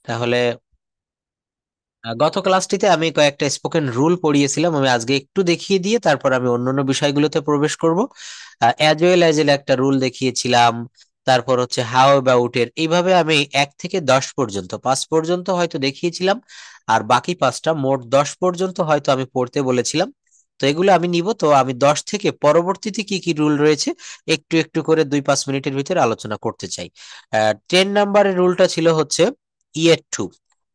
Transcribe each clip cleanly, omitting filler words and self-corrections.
তাহলে গত ক্লাসটিতে আমি কয়েকটা স্পোকেন রুল পড়িয়েছিলাম, আমি আজকে একটু দেখিয়ে দিয়ে তারপর আমি অন্যান্য বিষয়গুলোতে প্রবেশ করব। অ্যাজ ওয়েল অ্যাজ এর একটা রুল দেখিয়েছিলাম। তারপর হচ্ছে হাউ অ্যাবাউট এর, এইভাবে আমি 1 থেকে 10 পর্যন্ত, 5 পর্যন্ত হয়তো দেখিয়েছিলাম, আর বাকি 5টা, মোট 10 পর্যন্ত হয়তো আমি পড়তে বলেছিলাম। তো এগুলো আমি নিব, তো আমি 10 থেকে পরবর্তীতে কি কি রুল রয়েছে একটু একটু করে 2-5 মিনিটের ভিতরে আলোচনা করতে চাই। 10 নাম্বারের রুলটা ছিল হচ্ছে ইয়েট টু।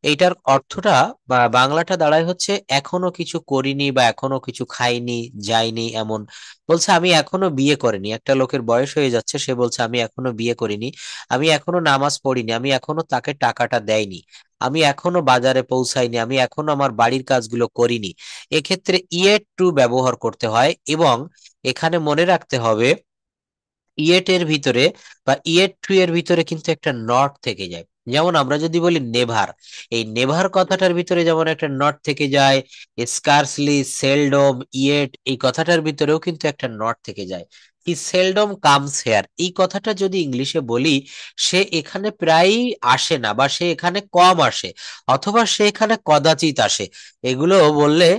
এইটার অর্থটা বা বাংলাটা দাঁড়ায় হচ্ছে এখনো কিছু করিনি বা এখনো কিছু খাইনি, যাইনি এমন। বলছে আমি এখনো বিয়ে করিনি, একটা লোকের বয়স হয়ে যাচ্ছে, সে বলছে আমি এখনো বিয়ে করিনি, আমি এখনো নামাজ পড়িনি, আমি এখনো তাকে টাকাটা দেয়নি, আমি এখনো বাজারে পৌঁছাইনি, আমি এখনো আমার বাড়ির কাজগুলো করিনি। এক্ষেত্রে ইয়েট টু ব্যবহার করতে হয়, এবং এখানে মনে রাখতে হবে ইয়েট এর ভিতরে বা ইয়েট টু এর ভিতরে কিন্তু একটা নট থেকে যায়। যেমন আমরা যদি বলি নেভার, এই নেভার কথাটার ভিতরে যেমন একটা নট থেকে যায়, স্কার্সলি, সেলডম, ইয়েট এই কথাটার ভিতরেও কিন্তু একটা নট থেকে যায়। হি সেলডম কামস হেয়ার, এই কথাটা যদি ইংলিশে বলি, সে এখানে প্রায়ই আসে না বা সে এখানে কম আসে, অথবা সে এখানে কদাচিৎ আসে, এগুলো বললে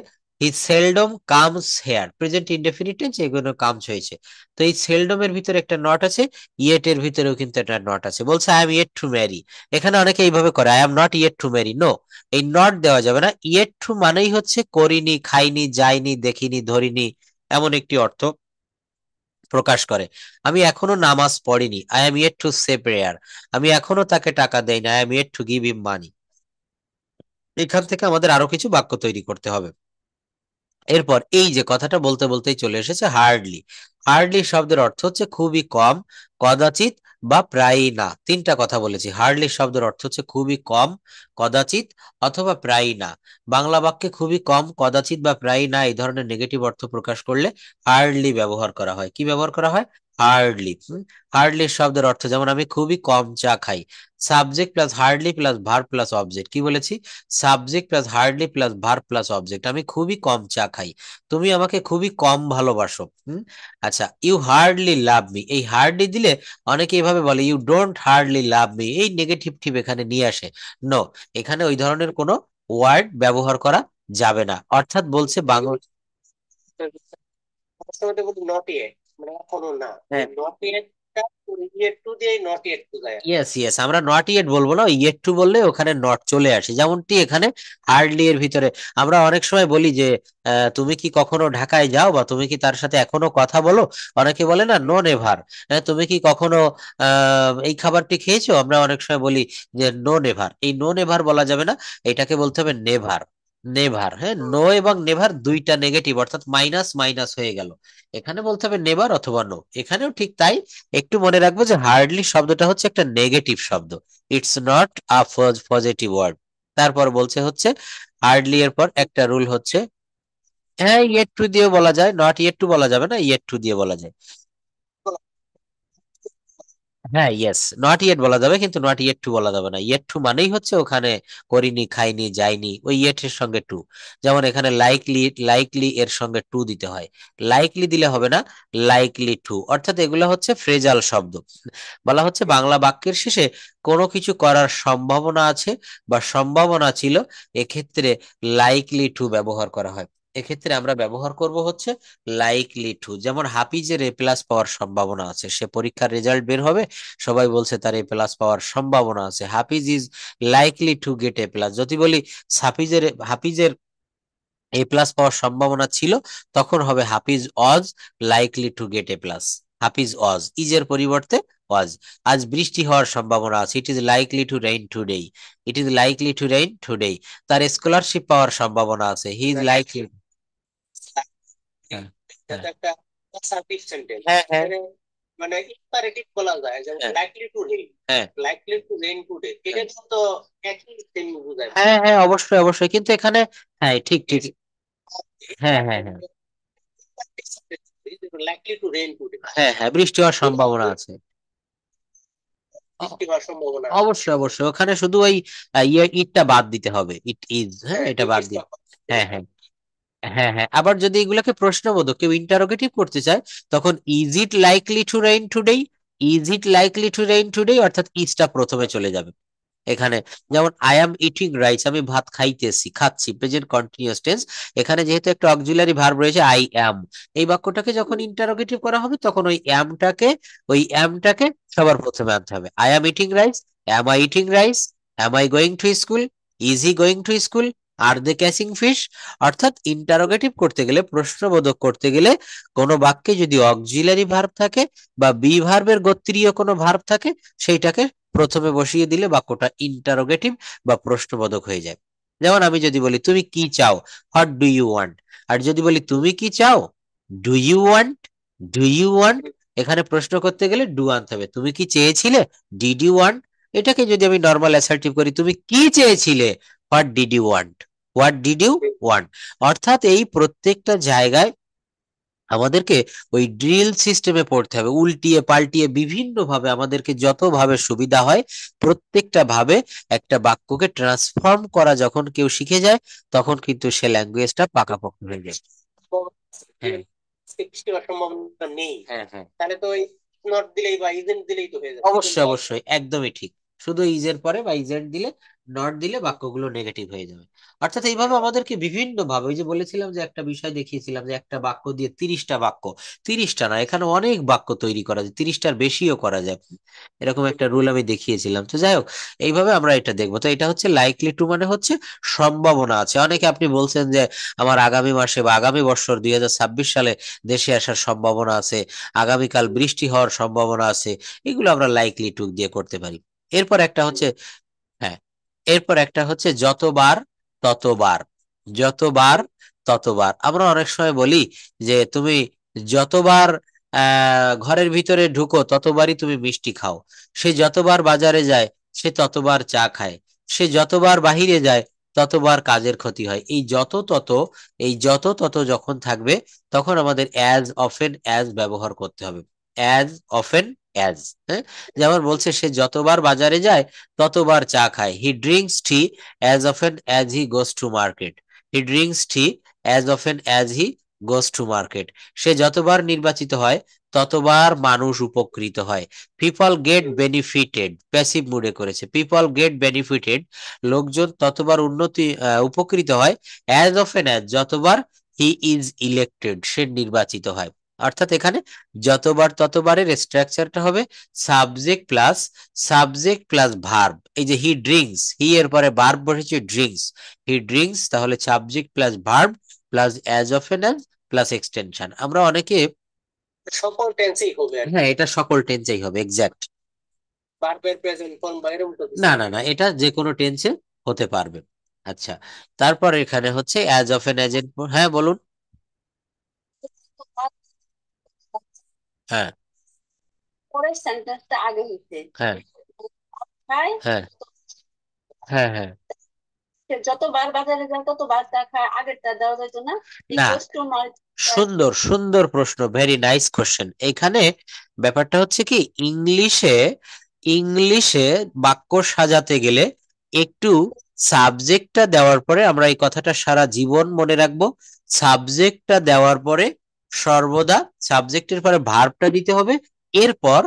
he seldom comes here, present indefinite tense, এগুলো কামস হয়েছে। তো এই সেলডমের ভিতরে একটা নট আছে, ইয়েট এর ভিতরেও কিন্তু একটা নট আছে। বলছে I am yet to marry, এখানে অনেকে এইভাবে করে, I am not yet to marry, no, এই নট দেওয়া যাবে না। ইয়েট টু মানেই হচ্ছে করিনি, খাইনি, যাইনি, দেখিনি, ধরিনি, এমন একটি অর্থ প্রকাশ করে। আমি এখনো নামাজ পড়িনি, I am yet to say prayer, আমি এখনো তাকে টাকা দেইনি, I am yet to give him money. এখান থেকে আমাদের আরো কিছু বাক্য তৈরি করতে হবে। এরপর এই যে কথাটা বলতে বলতেই চলে এসেছে হার্ডলি। হার্ডলি শব্দের অর্থ হচ্ছে খুবই কম, কদাচিৎ বা প্রায়ই না। 3টা কথা বলেছি। হার্ডলি শব্দের অর্থ হচ্ছে খুবই কম, কদাচিৎ অথবা প্রায়ই না। বাংলা বাক্যে খুবই কম, কদাচিৎ বা প্রায়ই না এই ধরনের নেগেটিভ অর্থ প্রকাশ করলে হার্ডলি ব্যবহার করা হয়। কি ব্যবহার করা হয়? হার্ডলি। হার্ডলি শব্দের অর্থ যেমন আমি খুবই কম চা খাই, subject plus hardly plus verb plus object. কি বলেছি? Subject plus hardly plus verb plus object. আমি খুবই কম চা খাই, তুমি আমাকে খুবই কম ভালোবাসো। আচ্ছা, ইউ হার্ডলি লাভ মি, এই হার্ডলি দিলে অনেকে এভাবে বলে you don't hardly love me, এই নেগেটিভ টিভ এখানে নিয়ে আসে। নো, এখানে ওই ধরনের কোনো ওয়ার্ড ব্যবহার করা যাবে না। অর্থাৎ বলছে বাংলা, নট ইয়েট মানে এখনো না, হ্যাঁ, নট ইয়েট ইয়েট টু দিয়ে নট ইয়েট বোঝায়। ইয়েস ইয়েস, আমরা নট ইয়েট বলবো না, ইয়েট টু বললে ওখানে নট চলে আসে, যেমনটি এখানে হার্ডলি এর ভিতরে। আমরা অনেক সময় বলি যে তুমি কি কখনো ঢাকায় যাও, বা তুমি কি তার সাথে এখনো কথা বলো। অনেকে বলে না নো নেভার, তুমি কি কখনো এই খাবারটি খেয়েছো, আমরা অনেক সময় বলি যে নো নেভার। এই নো নেভার বলা যাবে না, এটাকে বলতে হবে নেভার। নেভার, হ্যাঁ, নো এবং নেভার দুইটা নেগেটিভ, অর্থাৎ মাইনাস মাইনাস হয়ে গেল। এখানে বলতে হবে নেভার অথবা নো, এখানেও ঠিক তাই। একটু মনে রাখবো যে হার্ডলি শব্দটা হচ্ছে একটা নেগেটিভ শব্দ, it's not a positive word. তারপর বলছে হচ্ছে হার্ডলি এর পর একটা রুল হচ্ছে, হ্যাঁ ইয়েট টু দিয়ে বলা যায়, নট ইয়েট টু বলা যাবে না, ইয়েট টু দিয়ে বলা যায়। হ্যাঁ ইয়েস, নট ইয়েট বলা যাবে, কিন্তু নট ইয়েট টু বলা যাবে না। ইয়েট টু মানেই হচ্ছে ওখানে করিনি, খাইনি, যাইনি, ওই ইয়েট এর সঙ্গে টু। যেমন এখানে লাইকলি, লাইকলি এর সঙ্গে টু দিতে হয়, লাইকলি দিলে হবে না, লাইকলি টু। অর্থাৎ এগুলো হচ্ছে ফ্রেজাল শব্দ। বলা হচ্ছে বাংলা বাক্যের শেষে কোনো কিছু করার সম্ভাবনা আছে বা সম্ভাবনা ছিল, এক্ষেত্রে লাইকলি টু ব্যবহার করা হয়। এক্ষেত্রে আমরা ব্যবহার করব হচ্ছে লাইকলি টু। যেমন হাফিজের এ প্লাস পাওয়ার সম্ভাবনা আছে, সে পরীক্ষার রেজাল্ট বের হবে, সবাই বলছে তার এ প্লাস পাওয়ার সম্ভাবনা আছে, Hafiz is likely to get A plus. যদি বলি হাফিজের হাফিজের এ প্লাস পাওয়ার সম্ভাবনা ছিল, তখন হবে Hafiz was likely to get A plus. Hafiz was, ইজের পরিবর্তে ওয়াজ। আজ বৃষ্টি হওয়ার সম্ভাবনা আছে, it is likely to rain today, it is likely to rain today. তার স্কলারশিপ পাওয়ার সম্ভাবনা আছে, হি ইজ লাইকলি। হ্যাঁ, এটা হ্যাঁ, তো একটা অ্যাসার্টিভ সেন্টেন্স, হ্যাঁ, হ্যাঁ, মানে মানে ইম্পারেটিভ বলা যায়, যেমন হ্যাঁ, লাইকলি টু রেইন, হ্যাঁ, লাইকলি টু রেইন টুডে, এটা হ্যাঁ, কিন্তু একই সেম বোঝায়। হ্যাঁ, হ্যাঁ, অবশ্যই অবশ্যই, কিন্তু এখানে হ্যাঁ ঠিক ঠিক, হ্যাঁ, হ্যাঁ, হ্যাঁ, লাইকলি টু রেইন টুডে, হ্যাঁ, হ্যাঁ, বৃষ্টি হওয়ার সম্ভাবনা আছে। বৃষ্টি হওয়ার সম্ভাবনা আছে। অবশ্যই অবশ্যই, ওখানে শুধু ওই ইয়ে ইটটা বাদ দিতে হবে, ইট ইজ, হ্যাঁ হ্যাঁ, এটা ইট বাদ ইজ দিন। পারফেক্ট। হ্যাঁ, হ্যাঁ, হ্যাঁ, হ্যাঁ, আবার যদি এগুলাকে প্রশ্নবোধক কেউ ইন্টারোগেটিভ করতে চায়, তখন is it likely to rain today, is it likely to rain today, অর্থাৎ ইজটা প্রথমে চলে যাবে। এখানে যেমন আই অ্যাম ইটিং রাইস, আমি ভাত খাইতেছি, খাচ্ছি, প্রেজেন্ট কন্টিনিউয়াস টেন্স। এখানে যেহেতু একটা অক্সিলারি ভার্ব রয়েছে আই অ্যাম, এই বাক্যটাকে যখন ইন্টারোগেটিভ করা হবে তখন ওই অ্যামটাকে সবার প্রথমে আনতে হবে। I am eating rice, am I eating rice, am I going to school, is he going to school, আর দে ক্যাচিং ফিশ। অর্থাৎ ইন্টারোগেটিভ করতে গেলে, প্রশ্নবোধক করতে গেলে, কোনো বাক্যে যদি অক্সিলারি ভার্ব থাকে বা বি ভার্বের গোত্রীয় কোনো ভার্ব থাকে, সেইটাকে প্রথমে বসিয়ে দিলে বাক্যটা ইন্টারোগেটিভ বা প্রশ্নবোধক হয়ে যায়। যেমন আমি যদি বলি তুমি কি চাও, হোয়াট ডু ইউ ওয়ান্ট। আর যদি বলি তুমি কি চাও, do you want, do you want. এখানে প্রশ্ন করতে গেলে ডু আনতে হবে। তুমি কি চেয়েছিলে, ডিড ইউ ওয়ান্ট। এটাকে যদি আমি নর্মাল অ্যাসার্টিভ করি, তুমি কি চেয়েছিলে, what did you want, what did you want. অর্থাৎ এই প্রত্যেকটা জায়গায় আমাদেরকে ওই ড্রিল সিস্টেমে পড়তে হবে, উল্টিয়ে পাল্টিয়ে বিভিন্ন ভাবে আমাদেরকে যত ভাবে সুবিধা হয় প্রত্যেকটা ভাবে একটা বাক্যকে ট্রান্সফর্ম করা যখন কেউ শিখে যায়, তখন কিন্তু সে ল্যাঙ্গুয়েজটা পাকাপোক্ত হয়ে যায়। হ্যাঁ, বৃষ্টি হওয়ার সম্ভাবনা নেই, হ্যাঁ, হ্যাঁ, তাহলে তো ওই নট দিলেই বা ইজেন্ট দিলেই তো হয়ে যাবে। অবশ্যই অবশ্যই, একদমই ঠিক। শুধু ইজের পরে বা ইজেন্ট দিলে, নট দিলে বাক্যগুলো নেগেটিভ হয়ে যাবে। অর্থাৎ এইভাবে আমাদেরকে বিভিন্ন ভাবে, ওই যে বলেছিলাম যে একটা বিষয় দেখিয়েছিলাম যে একটা বাক্য দিয়ে 30টা বাক্য, 30টা না, এখানে অনেক বাক্য তৈরি করা যায়, 30টার বেশিও করা যায়, এরকম একটা রুল আমি দেখিয়েছিলাম। তো যাই হোক, এইভাবে আমরা এটা দেখবো। তো এটা হচ্ছে লাইকলি টু, মানে হচ্ছে সম্ভাবনা আছে। অনেকে আপনি বলছেন যে আমার আগামী মাসে বা আগামী বছর 2026 সালে দেশে আসার সম্ভাবনা আছে, আগামীকাল বৃষ্টি হওয়ার সম্ভাবনা আছে, এগুলো আমরা লাইকলি টু দিয়ে করতে পারি। এরপর একটা হচ্ছে, হ্যাঁ, এরপর একটা হচ্ছে যতবার ততবার, যতবার ততবার। আমরা অনেক সময় বলি যে তুমি যতবার ঘরের ভিতরে ঢুকো ততবারই তুমি মিষ্টি খাও, সে যতবার বাজারে যায় সে ততবার চা খায়, সে যতবার বাহিরে যায় ততবার কাজের ক্ষতি হয়। এই যত তত যখন থাকবে তখন আমাদের অ্যাজ অফেন অ্যাজ ব্যবহার করতে হবে। অ্যাজ অফেন অ্যাজ, হ্যাঁ। যেমন বলছে সে যতবার বাজারে যায় ততবার চা খায়, he drinks tea as often as he goes to market, he drinks tea as often as he goes to market. সে যতবার নির্বাচিত হয় ততবার মানুষ উপকৃত হয়। পিপল গেট বেনিফিটেড, প্যাসিভ মুডে করেছে, পিপল গেট বেনিফিটেড, লোকজন ততবার উপকৃত হয়, অ্যাজ অফেন অ্যাজ, যতবার হি ইজ ইলেক্টেড, সে নির্বাচিত হয়। অর্থাৎ এখানে যতবার ততবারের স্ট্রাকচারটা হবে সাবজেক্ট প্লাস ভার্ব। এই যে হি ড্রিঙ্কস, হি এর পরে ভার্ব বসেছে ড্রিঙ্কস, হি ড্রিঙ্কস, তাহলে subject plus verb plus as often as plus extension. আমরা অনেকে, সকল টেন্সেই হবে আর কি। হ্যাঁ, এটা সকল টেন্সেই হবে, এক্সাক্ট। ভার্বের প্রেজেন্ট ফর্ম বা এরকম তো কিছু না না নাই। না, এটা যে কোনো টেন্সে হতে পারবে। আচ্ছা, তারপর এখানে হচ্ছে অ্যাজ অফেন অ্যাজ এর, হ্যাঁ বলুন। হ্যাঁ, পরের সেন্টেন্সটা আগে হইছে, হ্যাঁ, খায়, হ্যাঁ, হ্যাঁ, হ্যাঁ। সে যতবার বাজারে যায় ততবার চা খায়, আগেরটা দেওয়া যেত না, হি না, গোস টু মার্কেট। সুন্দর সুন্দর প্রশ্ন, ভেরি নাইস কোশ্চেন। এইখানে ব্যাপারটা হচ্ছে কি, ইংলিশে ইংলিশে বাক্য সাজাতে গেলে একটু সাবজেক্টটা দেওয়ার পরে, আমরা এই কথাটা সারা জীবন মনে রাখবো, সাবজেক্টটা দেওয়ার পরে সর্বদা সাবজেক্টের পরে ভার্বটা দিতে হবে, এরপর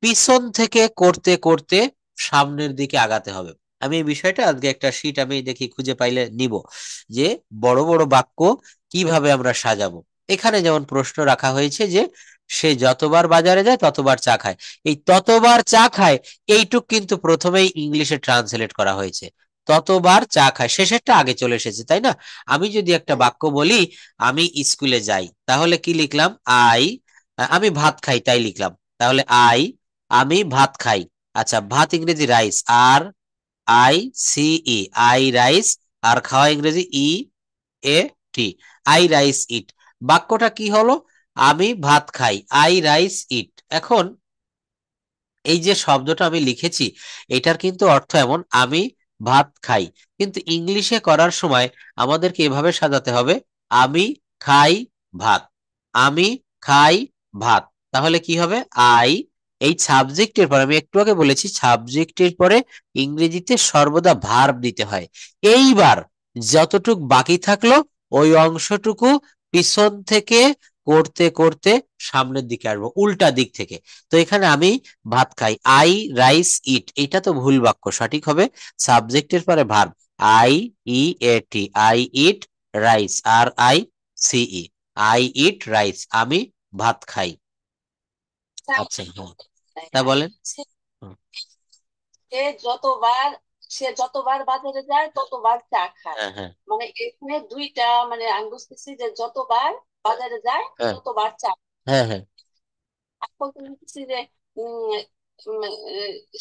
পিছন থেকে করতে করতে সামনের দিকে আগাতে হবে। আমি এই বিষয়টা আজকে একটা শীট আমি দেখি খুঁজে পাইলে নিব, যে বড় বড় বাক্য কিভাবে আমরা সাজাবো। এখানে যেমন প্রশ্ন রাখা হয়েছে যে সে যতবার বাজারে যায় ততবার চা খায়, এই ততবার চা খায় এইটুক কিন্তু প্রথমেই ইংলিশে ট্রান্সলেট করা হয়েছে, ততবার চা খায়, শেষেরটা আগে চলে এসেছে, তাই না? আমি যদি একটা বাক্য বলি আমি স্কুলে যাই, তাহলে কি লিখলাম, আই, আমি ভাত খাই তাই লিখলাম, তাহলে আমি ভাত খাই। আচ্ছা, ভাত ইংরেজি rice, R I C E, I rice, আর খাওয়া ইংরেজি ই A T, I rice eat. বাক্যটা কি হলো, আমি ভাত খাই, আই রাইস ইট। এখন এই যে শব্দটা আমি লিখেছি এটার কিন্তু অর্থ এমন, আমি ভাত খাই, কিন্তু ইংলিশে করার সময় আমাদেরকে এভাবে সাজাতে হবে, আমি খাই ভাত, আমি খাই ভাত। তাহলে কি হবে, আই, এই সাবজেক্টের পরে, আমি একটু আগে বলেছি সাবজেক্টের পরে ইংরেজিতে সর্বদা ভার্ব দিতে হয়। এইবার যতটুক বাকি থাকলো ওই অংশটুকু পিছন থেকে করতে করতে সামনের দিকে আসবো, উল্টা দিক থেকে। তো এখানে আমি ভাত খাই, আই রাইস ইট, এটা তো ভুল বাক্য, সঠিক হবে সাবজেক্টের পরে verb. I E A T, I eat rice, R I C E, I eat rice, আমি ভাত খাই। আচ্ছা হ্যাঁ, তা বলেন। সে হুম, সে যতবার সে যতবার বাজারে যায় ততবার চা খায়। হ্যাঁ হ্যাঁ মানে এখানে দুইটা, মানে আমি বুঝতেছি যে যতবার বাজারে যায় হ্যাঁ ততবার চা হ্যাঁ হ্যাঁ এখন তো বুঝতেছি যে উম, উম,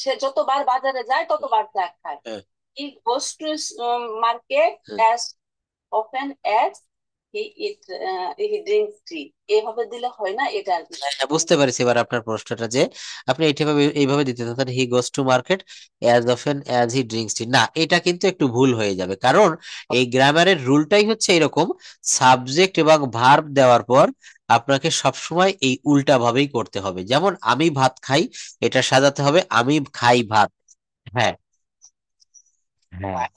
সে যতবার বাজারে যায় ততবার চা খায়। হ্যাঁ ই গোস টু মার্কেট হ্যাঁ as often as he eat he drinks tea. এভাবে দিলে হয় না, এটা আর কি। হ্যাঁ, হ্যাঁ, বুঝতে পারছি এবার আপনার প্রশ্নটা, যে আপনি এইভাবে এইভাবে দিতে চান he goes to market as often as he drinks tea, না এটা কিন্তু একটু ভুল হয়ে যাবে, কারণ এই গ্রামারের রুলটাই হচ্ছে এরকম, সাবজেক্ট এবং ভার্ব দেওয়ার পর আপনাকে সবসময় এই উল্টা ভাবেই করতে হবে। যেমন আমি ভাত খাই, এটা সাজাতে হবে আমি খাই ভাত। হ্যাঁ হ্যাঁ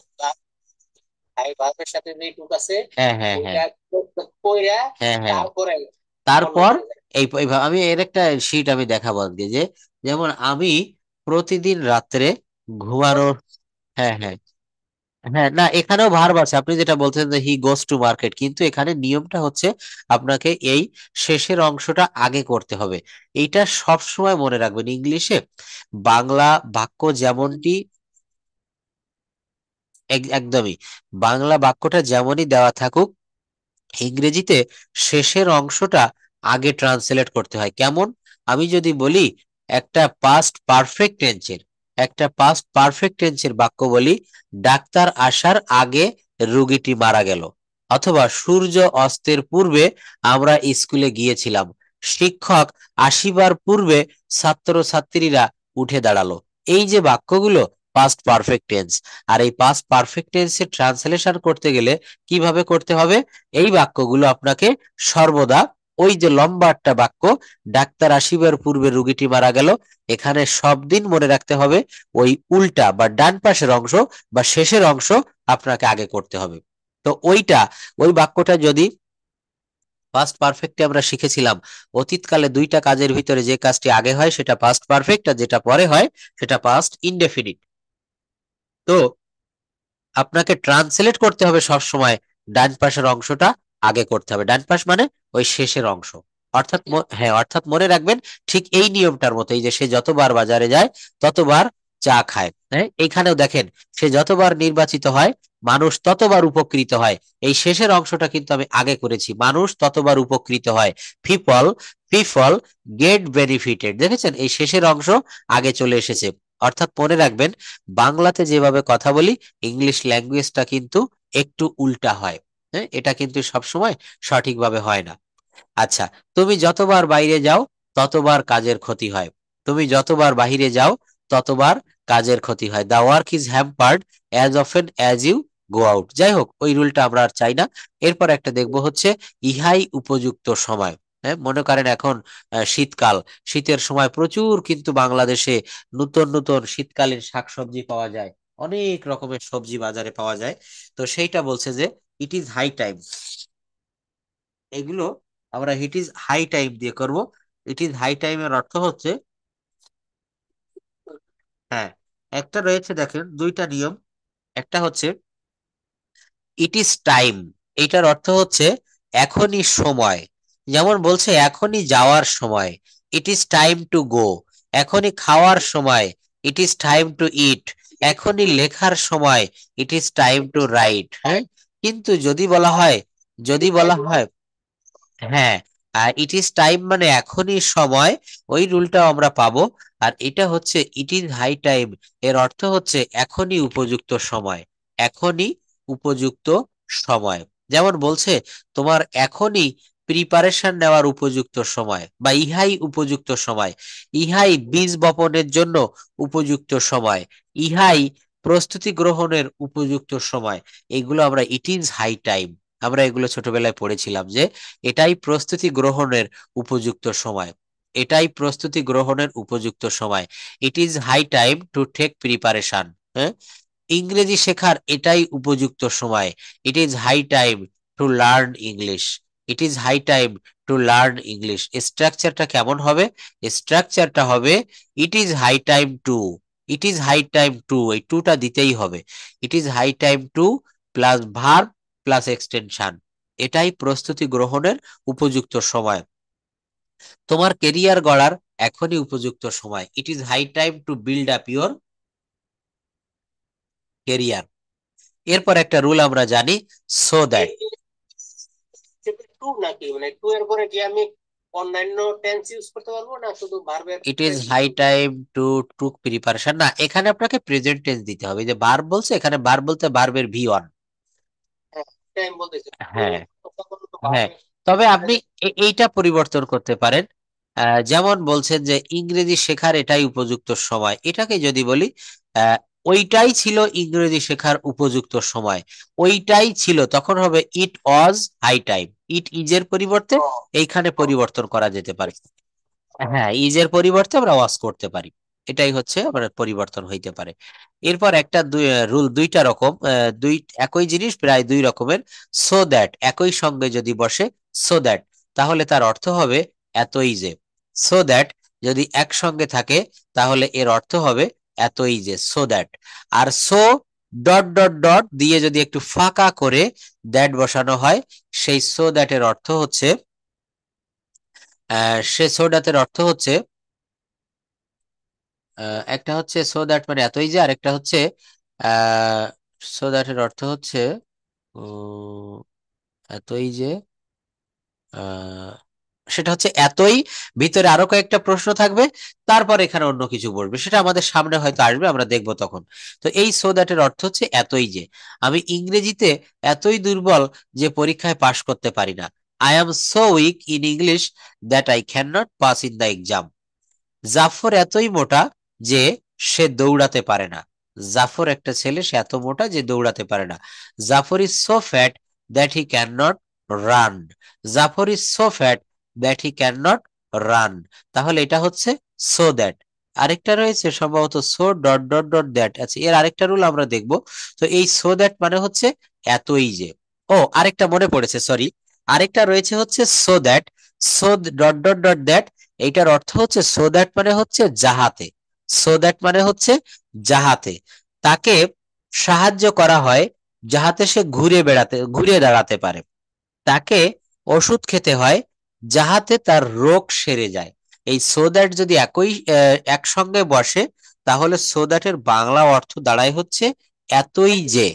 ভাই বাপের সাথে যে টুক আছে হ্যাঁ হ্যাঁ হ্যাঁ ওইটা কইরা হ্যাঁ হ্যাঁ তারপরে তারপর অন্যটা যায়। এইভাবে আমি এর একটা শীট আমি দেখাবো আজকে, যে যেমন আমি প্রতিদিন রাত্রে ঘুমানোর, হ্যাঁ হ্যাঁ হ্যাঁ, না এখানেও ভার্ব আছে, আপনি যেটা বলছেন যে হি গোস টু মার্কেট, কিন্তু এখানে নিয়মটা হচ্ছে আপনাকে এই শেষের অংশটা আগে করতে হবে। এইটা সব সময় মনে রাখবেন, ইংলিশে বাংলা বাক্য যেমনটি একদমই বাংলা বাক্যটা যেমনই দেওয়া থাকুক, ইংরেজিতে শেষের অংশটা আগে ট্রান্সলেট করতে হয়। কেমন? আমি যদি বলি একটা পাস্ট পারফেক্ট টেন্সের, একটা পাস্ট পারফেক্ট টেন্সের বাক্য বলি, ডাক্তার আসার আগে রোগীটি মারা গেল, অথবা সূর্য অস্তের পূর্বে আমরা স্কুলে গিয়েছিলাম, শিক্ষক আসিবার পূর্বে ছাত্রছাত্রীরা উঠে দাঁড়ালো। এই যে বাক্যগুলো পাস্ট পারফেক্ট টেন্স, আর এই পাস্ট পারফেক্ট টেন্সের ট্রান্সলেশন করতে গেলে কিভাবে করতে হবে? এই বাক্যগুলো আপনাকে সর্বদা, ওই যে লম্বা একটা বাক্য, ডাক্তার আসিবার পূর্বে রোগীটি মারা গেল, এখানে সব দিন মনে রাখতে হবে ওই উল্টা বা ডান পাশের অংশ বা শেষের অংশ আপনাকে আগে করতে হবে। তো ওই বাক্যটা যদি পাস্ট পারফেক্টে আমরা শিখেছিলাম, অতীতকালে দুইটা কাজের ভিতরে যে কাজটি আগে হয় সেটা পাস্ট পারফেক্ট, আর যেটা পরে হয় সেটা পাস্ট ইনডেফিনিট। তো আপনাকে ট্রান্সলেট করতে হবে সব সময়, ডান পাশের অংশটা আগে করতে হবে, ডান পাশ মানে ওই শেষের অংশ। অর্থাৎ হ্যাঁ, অর্থাৎ মনে রাখবেন ঠিক এই নিয়মটার মতো, এই যে সে যতবার বাজারে যায় ততবার চা খায়, হ্যাঁ এইখানেও দেখেন সে যতবার নির্বাচিত হয় মানুষ ততবার উপকৃত হয়, এই শেষের অংশটা কিন্তু আমি আগে করেছি, মানুষ ততবার উপকৃত হয়, পিপল পিপল গেট বেনিফিটেড, দেখেছেন এই শেষের অংশ আগে চলে এসেছে। অর্থাৎ মনে রাখবেন বাংলাতে যেভাবে কথা বলি ইংলিশ ল্যাঙ্গুয়েজটা কিন্তু একটু উল্টা হয়, হ্যাঁ এটা কিন্তু সবসময় সঠিকভাবে হয় না। আচ্ছা, তুমি যতবার বাইরে যাও ততবার কাজের ক্ষতি হয়, তুমি যতবার বাইরে যাও ততবার কাজের ক্ষতি হয়, the work is hampered as often as you go out. যাই হোক, ওই রুলটা আমরা আর চাই না। এরপর একটা দেখবো হচ্ছে ইহাই উপযুক্ত সময়। হ্যাঁ মনে করেন এখন শীতকাল, শীতের সময় প্রচুর কিন্তু বাংলাদেশে নতুন নতুন শীতকালীন শাকসবজি পাওয়া যায়, অনেক রকমের সবজি বাজারে পাওয়া যায়। তো সেইটা বলছে যে ইট ইজ হাই টাইম, এগুলো আমরা ইট ইজ হাই টাইম দিয়ে করব। ইট ইজ হাই টাইমের অর্থ হচ্ছে, হ্যাঁ একটা রয়েছে দেখেন দুইটা নিয়ম, একটা হচ্ছে ইট ইজ টাইম, এটার অর্থ হচ্ছে এখনই সময়, যেমন বলছে এখনই যাওয়ার সময়, it is time to go, এখনই খাওয়ার সময়, ইট ইজ টাইম টু ইট, এখনই লেখার সময়, it is time to right. হ্যাঁ, কিন্তু যদি বলা হয় হ্যাঁ ইট ইজ টাইম মানে এখনই সময়, ওই রুলটাও আমরা পাবো। আর এটা হচ্ছে ইট ইজ হাই টাইম, এর অর্থ হচ্ছে এখনই উপযুক্ত সময়, এখনই উপযুক্ত সময়। যেমন বলছে তোমার এখনই প্রিপারেশন নেওয়ার উপযুক্ত সময়, বা ইহাই উপযুক্ত সময়, ইহাই বীজ বপনের জন্য উপযুক্ত সময়, ইহাই প্রস্তুতি গ্রহণের উপযুক্ত সময়। এগুলো আমরা ইট ইজ হাই টাইম, আমরা এগুলো ছোটবেলায় পড়েছিলাম যে এটাই প্রস্তুতি গ্রহণের উপযুক্ত সময়, এটাই প্রস্তুতি গ্রহণের উপযুক্ত সময়, it is high time to take preparation. হ্যাঁ, ইংরেজি শেখার এটাই উপযুক্ত সময়, it is high time to learn English. It is high time to learn English. স্ট্রাকচারটা কেমন হবে? স্ট্রাকচারটা হবে it is high time to, it is high time to, এই টুটা দিতেই হবে। It is high time to plus verb plus extension, এটাই প্রস্তুতি গ্রহণের উপযুক্ত সময়। তোমার কেরিয়ার গড়ার এখনই উপযুক্ত সময়। It is high time to build up your career. এরপর একটা রুল আমরা জানি, সো দ্যাট। টু নাকি, মানে টু এর পরে কি আমি অন্যান্য টেন্স ইউজ করতে পারবো, না শুধু ভার্বের it is tense high use? Time to took preparation, না এখানে আপনাকে প্রেজেন্ট টেন্স দিতে হবে। যে ভার্ব বলছে, এখানে ভার্ব বলতে ভার্বের ভি ওয়ান। হ্যাঁ, টাইম বলতেছি টু, হ্যাঁ, তখন তো হ্যাঁ, ভার্বের তবে প্রেজেন্ট আপনি টেন্স। এইটা পরিবর্তন করতে পারেন। যেমন বলছেন যে ইংরেজি শেখার এটাই উপযুক্ত সময়, এটাকে যদি বলি আহ, ওইটাই ছিল ইংরেজি শেখার উপযুক্ত সময়, ওইটাই ছিল, তখন হবে ইট ওয়াজ হাই টাইম। ইট ইজ এর পরিবর্তে এইখানে পরিবর্তন করা যেতে পারে। হ্যাঁ, ইজের পরিবর্তে আমরা ওয়াজ করতে পারি, এটাই হচ্ছে আমরা পরিবর্তন হইতে পারে। এরপর একটা রুল দুইটা রকম, দুই একই জিনিস প্রায় দুই রকমের। সো দ্যাট একই সঙ্গে যদি বসে, সো দ্যাট, তাহলে তার অর্থ হবে এতই যে। সো দ্যাট যদি একসঙ্গে থাকে, তাহলে এর অর্থ হবে এতই যে, সো দ্যাট। আর সো ডট ডট ডট দিয়ে যদি একটু ফাঁকা করে দ্যাট বসানো হয়, সেই সো দ্যাট এর অর্থ হচ্ছে সে সো দ্যাটের অর্থ হচ্ছে একটা হচ্ছে সো দ্যাট মানে এতই যে, আরেকটা হচ্ছে সো দ্যাট এর অর্থ হচ্ছে উম, এতই যে, আহ, সেটা হচ্ছে এতই, ভিতরে আরো কয়েকটা প্রশ্ন থাকবে, তারপর এখানে অন্য কিছু বলবে, সেটা আমাদের সামনে হয়তো আসবে, আমরা দেখবো তখন। তো এই সো দ্যাট এর অর্থ হচ্ছে এতই যে, আমি ইংরেজিতে এতই দুর্বল যে পরীক্ষায় পাশ করতে পারি না। I am so weak in English that I can not pass in the exam. Jafar এতই মোটা যে সে দৌড়াতে পারে না। জাফর একটা ছেলে, সে এত মোটা যে দৌড়াতে পারে না। Jafar is so fat that he can not run. Jafar is so fat that he can not run. তাহলে এটা হচ্ছে সো দ্যাট। আরেকটা রয়েছে সম্ভবত so dot dot dot that আছে, এর আরেকটা রুল আমরা দেখব। তো এই সো দ্যাট মানে হচ্ছে এতই যে। ও, আরেকটা মনে পড়েছে, সরি, আরেকটা রয়েছে হচ্ছে so that. So dot dot dot that, এইটার অর্থ হচ্ছে সো দ্যাট মানে হচ্ছে যাহাতে। সো দ্যাট মানে হচ্ছে যাহাতে তাকে সাহায্য করা হয়, যাহাতে সে ঘুরে দাঁড়াতে পারে। তাকে ওষুধ খেতে হয়, যাহাতে তার রোগ সেরে যায়। এই সো দ্যাট যদি একসঙ্গে বসে, তাহলে সো দ্যাট এর বাংলা অর্থ দাঁড়ায় হচ্ছে এতই যে।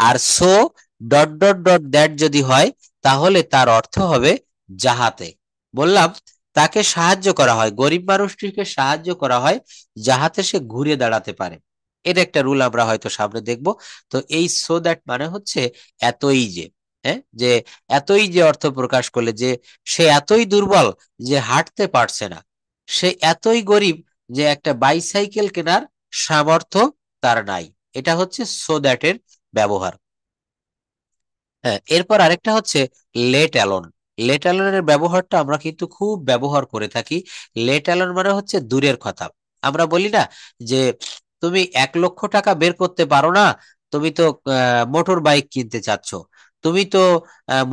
আর so dot dot dot that যদি হয়, তাহলে তার অর্থ হবে যাহাতে। বললাম, তাকে সাহায্য করা হয়, গরিব মানুষটিকে সাহায্য করা হয়, যাহাতে সে ঘুরে দাঁড়াতে পারে। এর একটা রুল আমরা হয়তো সামনে দেখব। তো এই সো দ্যাট মানে হচ্ছে এতই যে। হ্যাঁ, যে এতই যে অর্থ প্রকাশ করলে যে সে এতই দুর্বল যে হাঁটতে পারছে না, সে এতই গরিব যে একটা বাইসাইকেল কেনার সামর্থ্য তার নাই। এটা হচ্ছে সো দ্যাট এর ব্যবহার। হ্যাঁ, এরপর আরেকটা হচ্ছে লেট অ্যালোন। লেট অ্যালোনের ব্যবহারটা আমরা কিন্তু খুব ব্যবহার করে থাকি। লেট অ্যালোন মানে হচ্ছে দূরের কথা। আমরা বলি না যে তুমি 1 লক্ষ টাকা বের করতে পারো না, তুমি তো মোটর বাইক কিনতে চাচ্ছ, তুমি তো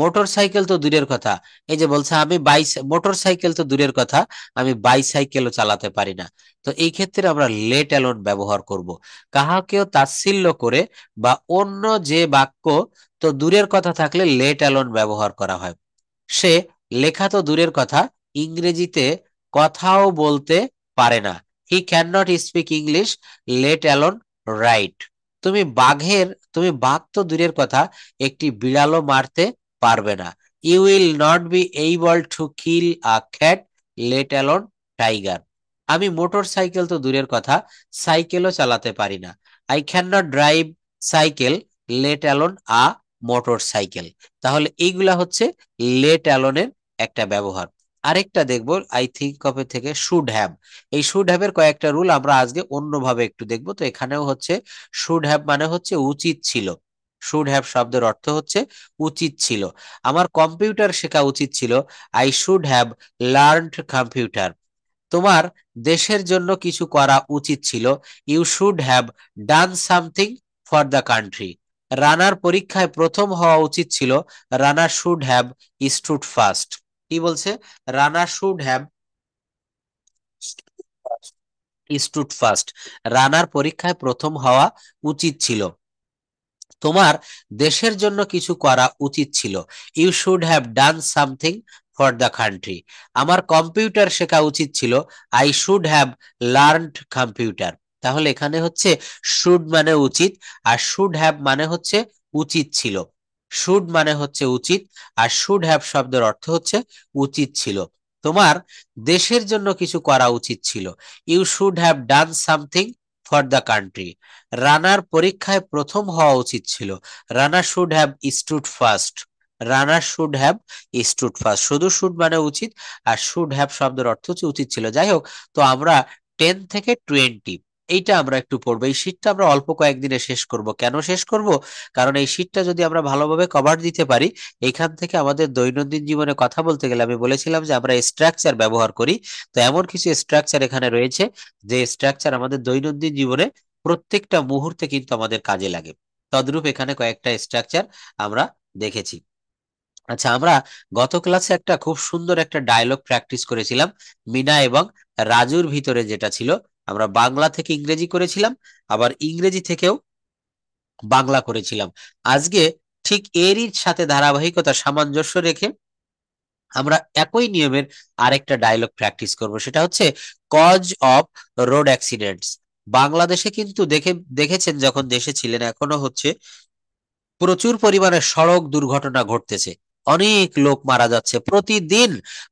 মোটর সাইকেল তো দূরের কথা, এই যে বলছে আমি মোটর সাইকেল তো দূরের কথা, আমি বাইসাইকেলও চালাতে পারি না। তো এই ক্ষেত্রে আমরা লেট অ্যালোন ব্যবহার করব, কাহাকেও তাচ্ছিল্য করে বা অন্য যে বাক্য তো দূরের কথা থাকলে লেট অ্যালোন ব্যবহার করা হয়। সে লেখা তো দূরের কথা, ইংরেজিতে কথাও বলতে পারে না। হি can not speak English let alone right. তুমি বাঘ তো দূরের কথা, একটি বিড়ালও মারতে পারবে না। You will not be able to kill a cat let alone tiger. আমি মোটর সাইকেল তো দূরের কথা, সাইকেলও চালাতে পারি না। I can not drive cycle let alone a motor cycle. তাহলে এইগুলা হচ্ছে লেট অ্যালোনের একটা ব্যবহার। আরেকটা দেখবো আই থিঙ্ক অফ এ থেকে শুড হ্যাভ। এই শুড হ্যাভ এর কয়েকটা রুল আমরা আজকে অন্যভাবে একটু দেখবো। তো এখানেও হচ্ছে শুড হ্যাভ মানে হচ্ছে উচিত ছিল। শুড হ্যাভ শব্দের অর্থ হচ্ছে উচিত ছিল। আমার কম্পিউটার শেখা উচিত ছিল, I should have learned computer. তোমার দেশের জন্য কিছু করা উচিত ছিল, you should have done something for the country. রানার পরীক্ষায় প্রথম হওয়া উচিত ছিল, রানার শুড হ্যাভ স্টুড ফার্স্ট। কি বলছে? রানার শুড হ্যাভ স্টুড ফার্স্ট। রানার পরীক্ষায় প্রথম হওয়া উচিত ছিল। তোমার দেশের জন্য কিছু করা উচিত ছিল, you should have done something for the country. আমার কম্পিউটার শেখা উচিত ছিল, I should have learned computer. তাহলে এখানে হচ্ছে শুড মানে উচিত, আর শুড হ্যাভ মানে হচ্ছে উচিত ছিল। শুড মানে হচ্ছে উচিত, আর শুড হ্যাভ শব্দের অর্থ হচ্ছে উচিত ছিল। তোমার দেশের জন্য কিছু করা উচিত ছিল, you should have done something for the country. রানার পরীক্ষায় প্রথম হওয়া উচিত ছিল, Rana should have stood first. Rana should have stood first. শুধু শুড মানে উচিত, আর শুড হ্যাভ শব্দের অর্থ হচ্ছে উচিত ছিল। যাই হোক, তো আমরা 10 থেকে 20 এইটা আমরা একটু পড়বো। এই শীটটা আমরা অল্প কয়েকদিনে শেষ করব। কেন শেষ করব? কারণ এই শীটটা যদি আমরা ভালোভাবে কভার দিতে পারি, এখান থেকে আমাদের দৈনন্দিন জীবনে কথা বলতে গেলে, আমি বলেছিলাম যে আমরা স্ট্রাকচার ব্যবহার করি, তো এমন কিছু স্ট্রাকচার এখানে রয়েছে যে স্ট্রাকচার আমাদের দৈনন্দিন জীবনে প্রত্যেকটা মুহূর্তে কিন্তু আমাদের কাজে লাগে। তদ্রূপ এখানে কয়েকটা স্ট্রাকচার আমরা দেখেছি। আচ্ছা, আমরা গত ক্লাসে একটা খুব সুন্দর একটা ডায়লগ প্র্যাকটিস করেছিলাম, মিনা এবং রাজুর ভিতরে যেটা ছিল। আমরা বাংলা থেকে ইংরেজি করেছিলাম, আবার ইংরেজি থেকেও বাংলা করেছিলাম। আজকে ঠিক এরই সাথে ধারাবাহিকতা সামঞ্জস্য রেখে আমরা একই নিয়মের আরেকটা ডায়লগ প্র্যাকটিস করব, সেটা হচ্ছে কজ অফ রোড অ্যাক্সিডেন্টস। বাংলাদেশে কিন্তু দেখেছেন, যখন দেশে ছিলেন, এখনো হচ্ছে প্রচুর পরিমাণে সড়ক দুর্ঘটনা ঘটতেছে। অনেক লোক মারা যাচ্ছে প্রতিদিন,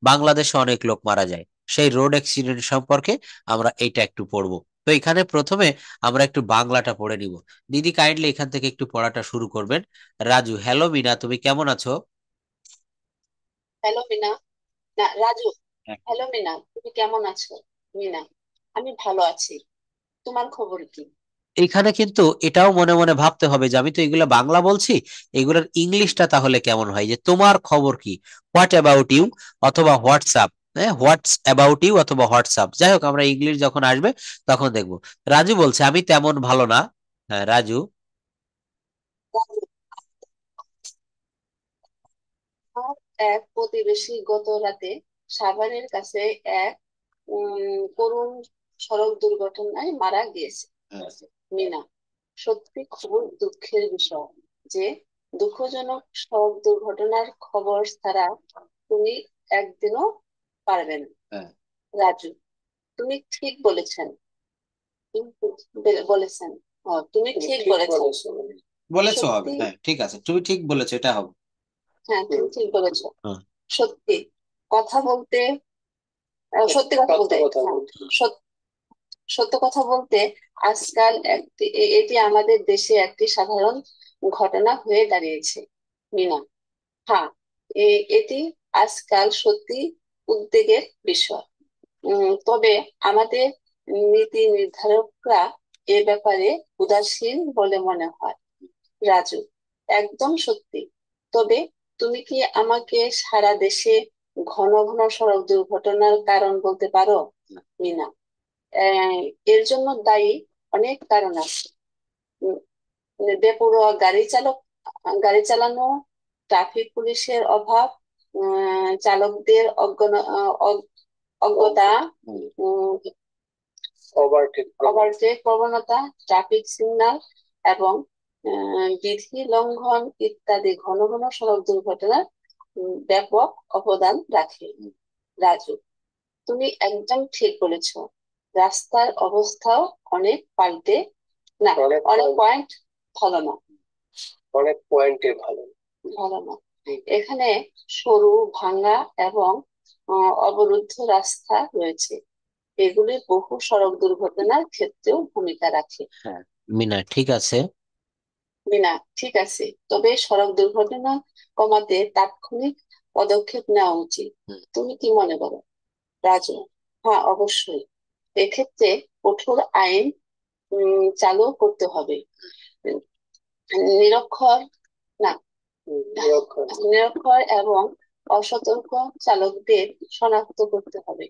বাংলাদেশে অনেক লোক মারা যায়। সেই রোড অ্যাক্সিডেন্ট সম্পর্কে আমরা এইটা একটু পড়বো। তো এখানে প্রথমে আমরা একটু বাংলাটা পড়ে নিব। দিদি কাইন্ডলি এখান থেকে একটু পড়াটা শুরু করবেন। রাজু, হ্যালো মিনা, তুমি কেমন আছো? হ্যালো মিনা। না, রাজু। হ্যাঁ। হ্যালো মিনা, তুমি কেমন আছো? মিনা: আমি ভালো আছি। তোমার খবর কি? এখানে কিন্তু এটাও মনে মনে ভাবতে হবে যে আমি তো এগুলো বাংলা বলছি, এগুলোর ইংলিশটা তাহলে কেমন হয়, যে তোমার খবর কি, হোয়াট অ্যাবাউট ইউ অথবা হোয়াটসঅ্যাপ। হ্যাঁ, হোয়াটস অ্যাবাউট ইউ অথবা হোয়াটসঅ্যাপ। যাই হোক, আমরা ইংলিশ যখন আসবে তখন দেখবো। রাজু বলছে আমি তেমন ভালো না। হ্যাঁ, রাজু। রাজু: আমার এক প্রতিবেশী গত রাতে সাভারের কাছে এক করুণ সড়ক দুর্ঘটনায় মারা গিয়েছে। হ্যাঁ। মিনা: সত্যি খুব দুঃখের বিষয় যে দুঃখজনক সড়ক দুর্ঘটনার খবর ছাড়া তুমি একদিনও পারবে না। হ্যাঁ। রাজু: তুমি ঠিক বলেছেন। বলেছেন। তুমি ঠিক বলেছেন। বলেছো হবে, সত্যি। হ্যাঁ ঠিক আছে, তুমি ঠিক বলেছো, এটা হবে। হ্যাঁ, তুমি ঠিক বলেছো। হ্যাঁ। সত্যি কথা বলতে সত্যি কথা বলতে সত্য কথা বলতে আজকাল এটি আমাদের দেশে একটি সাধারণ ঘটনা হয়ে দাঁড়িয়েছে। মিনা: হ্যাঁ, এটি আজকাল সত্যি উদ্বেগের বিষয়। তবে আমাদের নীতি নির্ধারকরা এ ব্যাপারে উদাসীন বলে মনে হয়। রাজু: একদম সত্যি। তবে তুমি কি আমাকে সারা দেশে ঘন ঘন সড়ক দুর্ঘটনার কারণ বলতে পারো? মিনা: আহ, এর জন্য দায়ী অনেক কারণ আছে। উম, বেপরোয়া গাড়ি চালানো, ট্রাফিক পুলিশের অভাব, চালকদের অজ্ঞতা, ওভারটেক প্রবণতা, ট্রাফিক সিগন্যাল এবং বিধি লঙ্ঘন ইত্যাদি ঘন ঘন সড়ক দুর্ঘটনার ব্যাপক অবদান রাখে। রাজু: তুমি একদম ঠিক বলেছো। রাস্তার অবস্থাও অনেক পাল্টে না, অনেক পয়েন্ট ভালো না। অনেক পয়েন্টে ভালো না। এখানে সরু, ভাঙা এবং অবরুদ্ধ রাস্তা রয়েছে। এগুলি বহু সড়ক দুর্ঘটনার ক্ষেত্রেও ভূমিকা রাখে। হ্যাঁ, মিনা ঠিক আছে। মিনা: ঠিক আছে, তবে সড়ক দুর্ঘটনা কমাতে তাৎক্ষণিক পদক্ষেপ নেওয়া উচিত। তুমি কি মনে করো? রাজু: হ্যাঁ, অবশ্যই। এক্ষেত্রে কঠোর আইন চালু করতে হবে। উম, নিরক্ষর না নিরক্ষর এবং অসতর্ক চালকদের শনাক্ত করতে হবে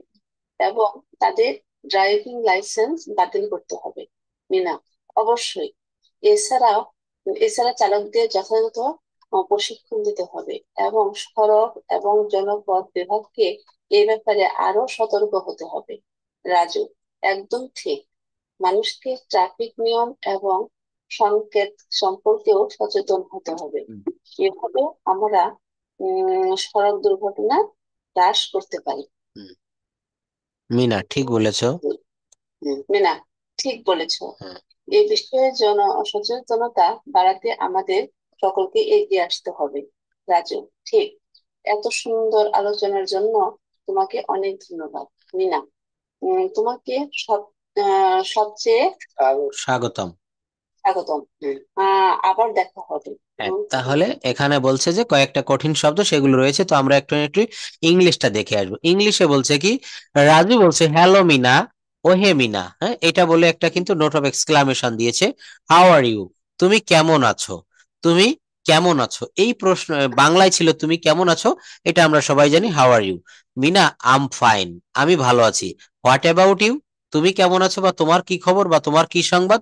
এবং তাদের ড্রাইভিং লাইসেন্স বাতিল করতে হবে। মিনা: অবশ্যই। এছাড়াও এছাড়া চালকদের যথাযথ প্রশিক্ষণ দিতে হবে এবং সড়ক এবং জনপথ বিভাগকে এই ব্যাপারে আরো সতর্ক হতে হবে। রাজু, একদম ঠিক। মানুষকে ট্রাফিক নিয়ম এবং সংকেত সম্পর্কেও সচেতন হতে হবে। হুম, এভাবে আমরা সড়ক দুর্ঘটনা হ্রাস করতে পারি। হুম। মিনা ঠিক বলেছো। মিনা, ঠিক বলেছো। হ্যাঁ। এই বিষয়ে সচেতনতা বাড়াতে আমাদের সকলকে এগিয়ে আসতে হবে। রাজু, ঠিক। এত সুন্দর আলোচনার জন্য তোমাকে অনেক ধন্যবাদ। মিনা, তোমাকে সব সবচেয়ে স্বাগতম। স্বাগতম। আবার দেখা হবে। হ্যাঁ, তাহলে এখানে বলছে যে কয়েকটা কঠিন শব্দ সেগুলো রয়েছে, তো আমরা একটু একটু ইংলিশটা দেখে আসবো। ইংলিশে বলছে কি, রাজু বলছে হ্যালো মিনা, ও হে মিনা, হ্যাঁ এটা বলে একটা কিন্তু নোট অফ এক্সক্লামেশন দিয়েছে। হাউ আর ইউ, তুমি কেমন আছো, তুমি কেমন আছো, এই প্রশ্ন বাংলায় ছিল তুমি কেমন আছো, এটা আমরা সবাই জানি how are you. Mina, I'm fine, আমি ভালো আছি। হোয়াট অ্যাবাউট ইউ, তুমি কেমন আছো বা তোমার কি খবর বা তোমার কি সংবাদ।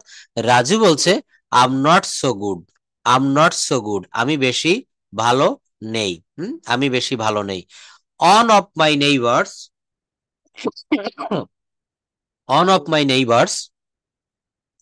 রাজু বলছে I'm not so good, I'm not so good, আমি বেশি ভালো নেই। আমি বেশি ভালো নেই। One of my neighbours, one of my neighbours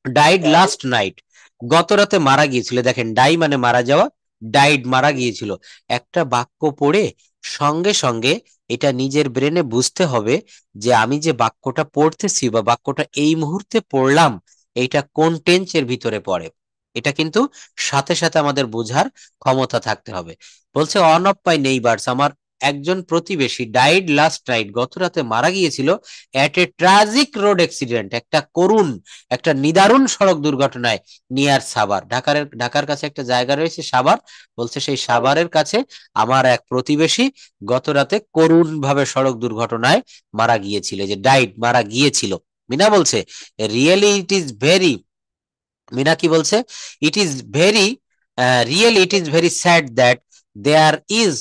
died last night, গত রাতে মারা গিয়েছিল। দেখেন ডাই মানে মারা যাওয়া, ডাইড মারা গিয়েছিল। একটা বাক্য পড়ে সঙ্গে সঙ্গে এটা নিজের ব্রেনে বুঝতে হবে যে আমি যে বাক্যটা পড়তেছি বা বাক্যটা এই মুহূর্তে পড়লাম এইটা কোন টেন্সের ভিতরে পড়ে। এটা কিন্তু সাথে সাথে আমাদের বোঝার ক্ষমতা থাকতে হবে। বলছে অন অফ মাই নেইবার্স, আমার একজন প্রতিবেশী ডাইড লাস্ট নাইট, গত রাতে মারা গিয়েছিল এট এ ট্রাজিক রোড অ্যাক্সিডেন্ট, একটা করুণ, একটা নিদারুণ সড়ক দুর্ঘটনায়, নিয়ার সাভার, ঢাকার কাছে একটা জায়গা রয়েছে সাভার। বলছে সেই সাভারের কাছে আমার এক প্রতিবেশী গত রাতে করুণ ভাবে সড়ক দুর্ঘটনায় মারা গিয়েছিল, যে ডাইড মারা গিয়েছিল। মিনা বলছে really it is very, Mina কি বলছে, it is very, really it is very sad that there is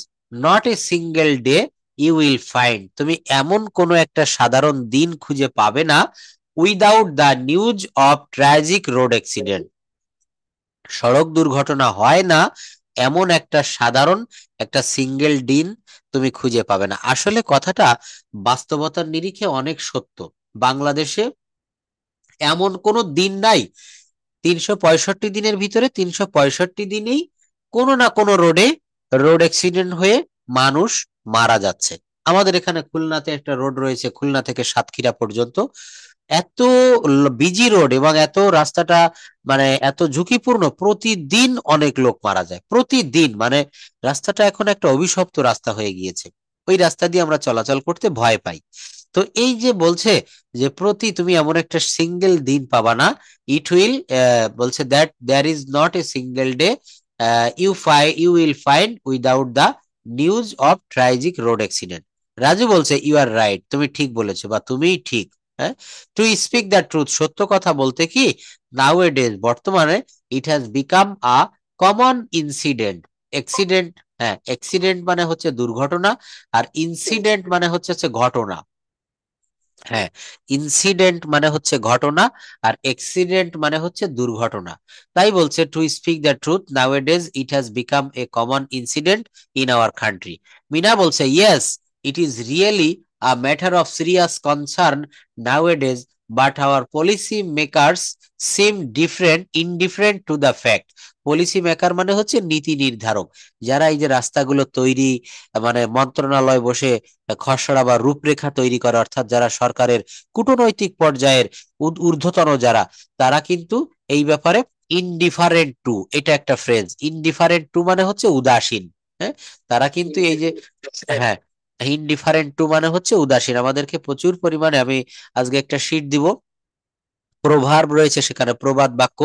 not a single day you will find, তুমি এমন কোন একটা সাধারণ দিন খুঁজে পাবে না without the news of tragic road accident, সড়ক দুর্ঘটনা হয় না এমন একটা সাধারণ একটা সিঙ্গেল দিন তুমি খুঁজে পাবে না। আসলে কথাটা বাস্তবতার নিরিখে অনেক সত্য। বাংলাদেশে এমন কোনো দিন নাই, 365 দিনের ভিতরে 365 দিনেই কোনো না কোনো রোডে রোড অ্যাক্সিডেন্ট হয়ে মানুষ মারা যাচ্ছে। আমাদের এখানে খুলনাতে একটা রোড রয়েছে, খুলনা থেকে সাতক্ষীরা পর্যন্ত, এত বিজি রোড এবং এত রাস্তাটা মানে এত ঝুঁকিপূর্ণ, প্রতিদিন অনেক লোক মারা যায় প্রতিদিন। মানে রাস্তাটা এখন একটা অভিশপ্ত রাস্তা হয়ে গিয়েছে, ওই রাস্তা দিয়ে আমরা চলাচল করতে ভয় পাই। তো এই যে বলছে যে তুমি এমন একটা সিঙ্গেল দিন পাবা না, ইট উইল, বলছে that there is not a single day you will find without the news of tragic road accident. Raju বলছে ইউ আর রাইট, তুমি ঠিক বলেছো বা তুমিই ঠিক। হ্যাঁ, টু স্পিক দ্য ট্রুথ, সত্য কথা বলতে কি, নাও এ ডেজ, বর্তমানে ইট has become a common incident. Accident, হ্যাঁ অ্যাক্সিডেন্ট মানে হচ্ছে দুর্ঘটনা, আর ইনসিডেন্ট মানে হচ্ছে ঘটনা। হ্যাঁ, ইনসিডেন্ট মানে হচ্ছে ঘটনা, আর অ্যাক্সিডেন্ট মানে হচ্ছে দুর্ঘটনা। তাই বলছে to speak the truth nowadays it has become a common incident in our country. Mina বলছে yes, it is really a matter of serious concern nowadays, but our policy makers seem different indifferent to the fact. Policy maker মানে হচ্ছে নীতি নির্ধারক, যারা এই যে রাস্তাগুলো তৈরি, মানে মন্ত্রণালয় বসে খসড়া বা রূপরেখা তৈরি করে, অর্থাৎ যারা সরকারের কূটনৈতিক পর্যায়ের ঊর্ধ্বতন যারা, তারা কিন্তু এই ব্যাপারে ইনডিফারেন্ট টু, এটা একটা ফ্রেজ, ইনডিফারেন্ট টু মানে হচ্ছে উদাসীন। হ্যাঁ, তারা কিন্তু এই যে, হ্যাঁ ইনডিফারেন্ট টু মানে হচ্ছে উদাসীন। আমাদেরকে প্রচুর পরিমাণে, আমি আজকে একটা শীট দিব, প্রভার্ব রয়েছে সেখানে, প্রবাদ বাক্য,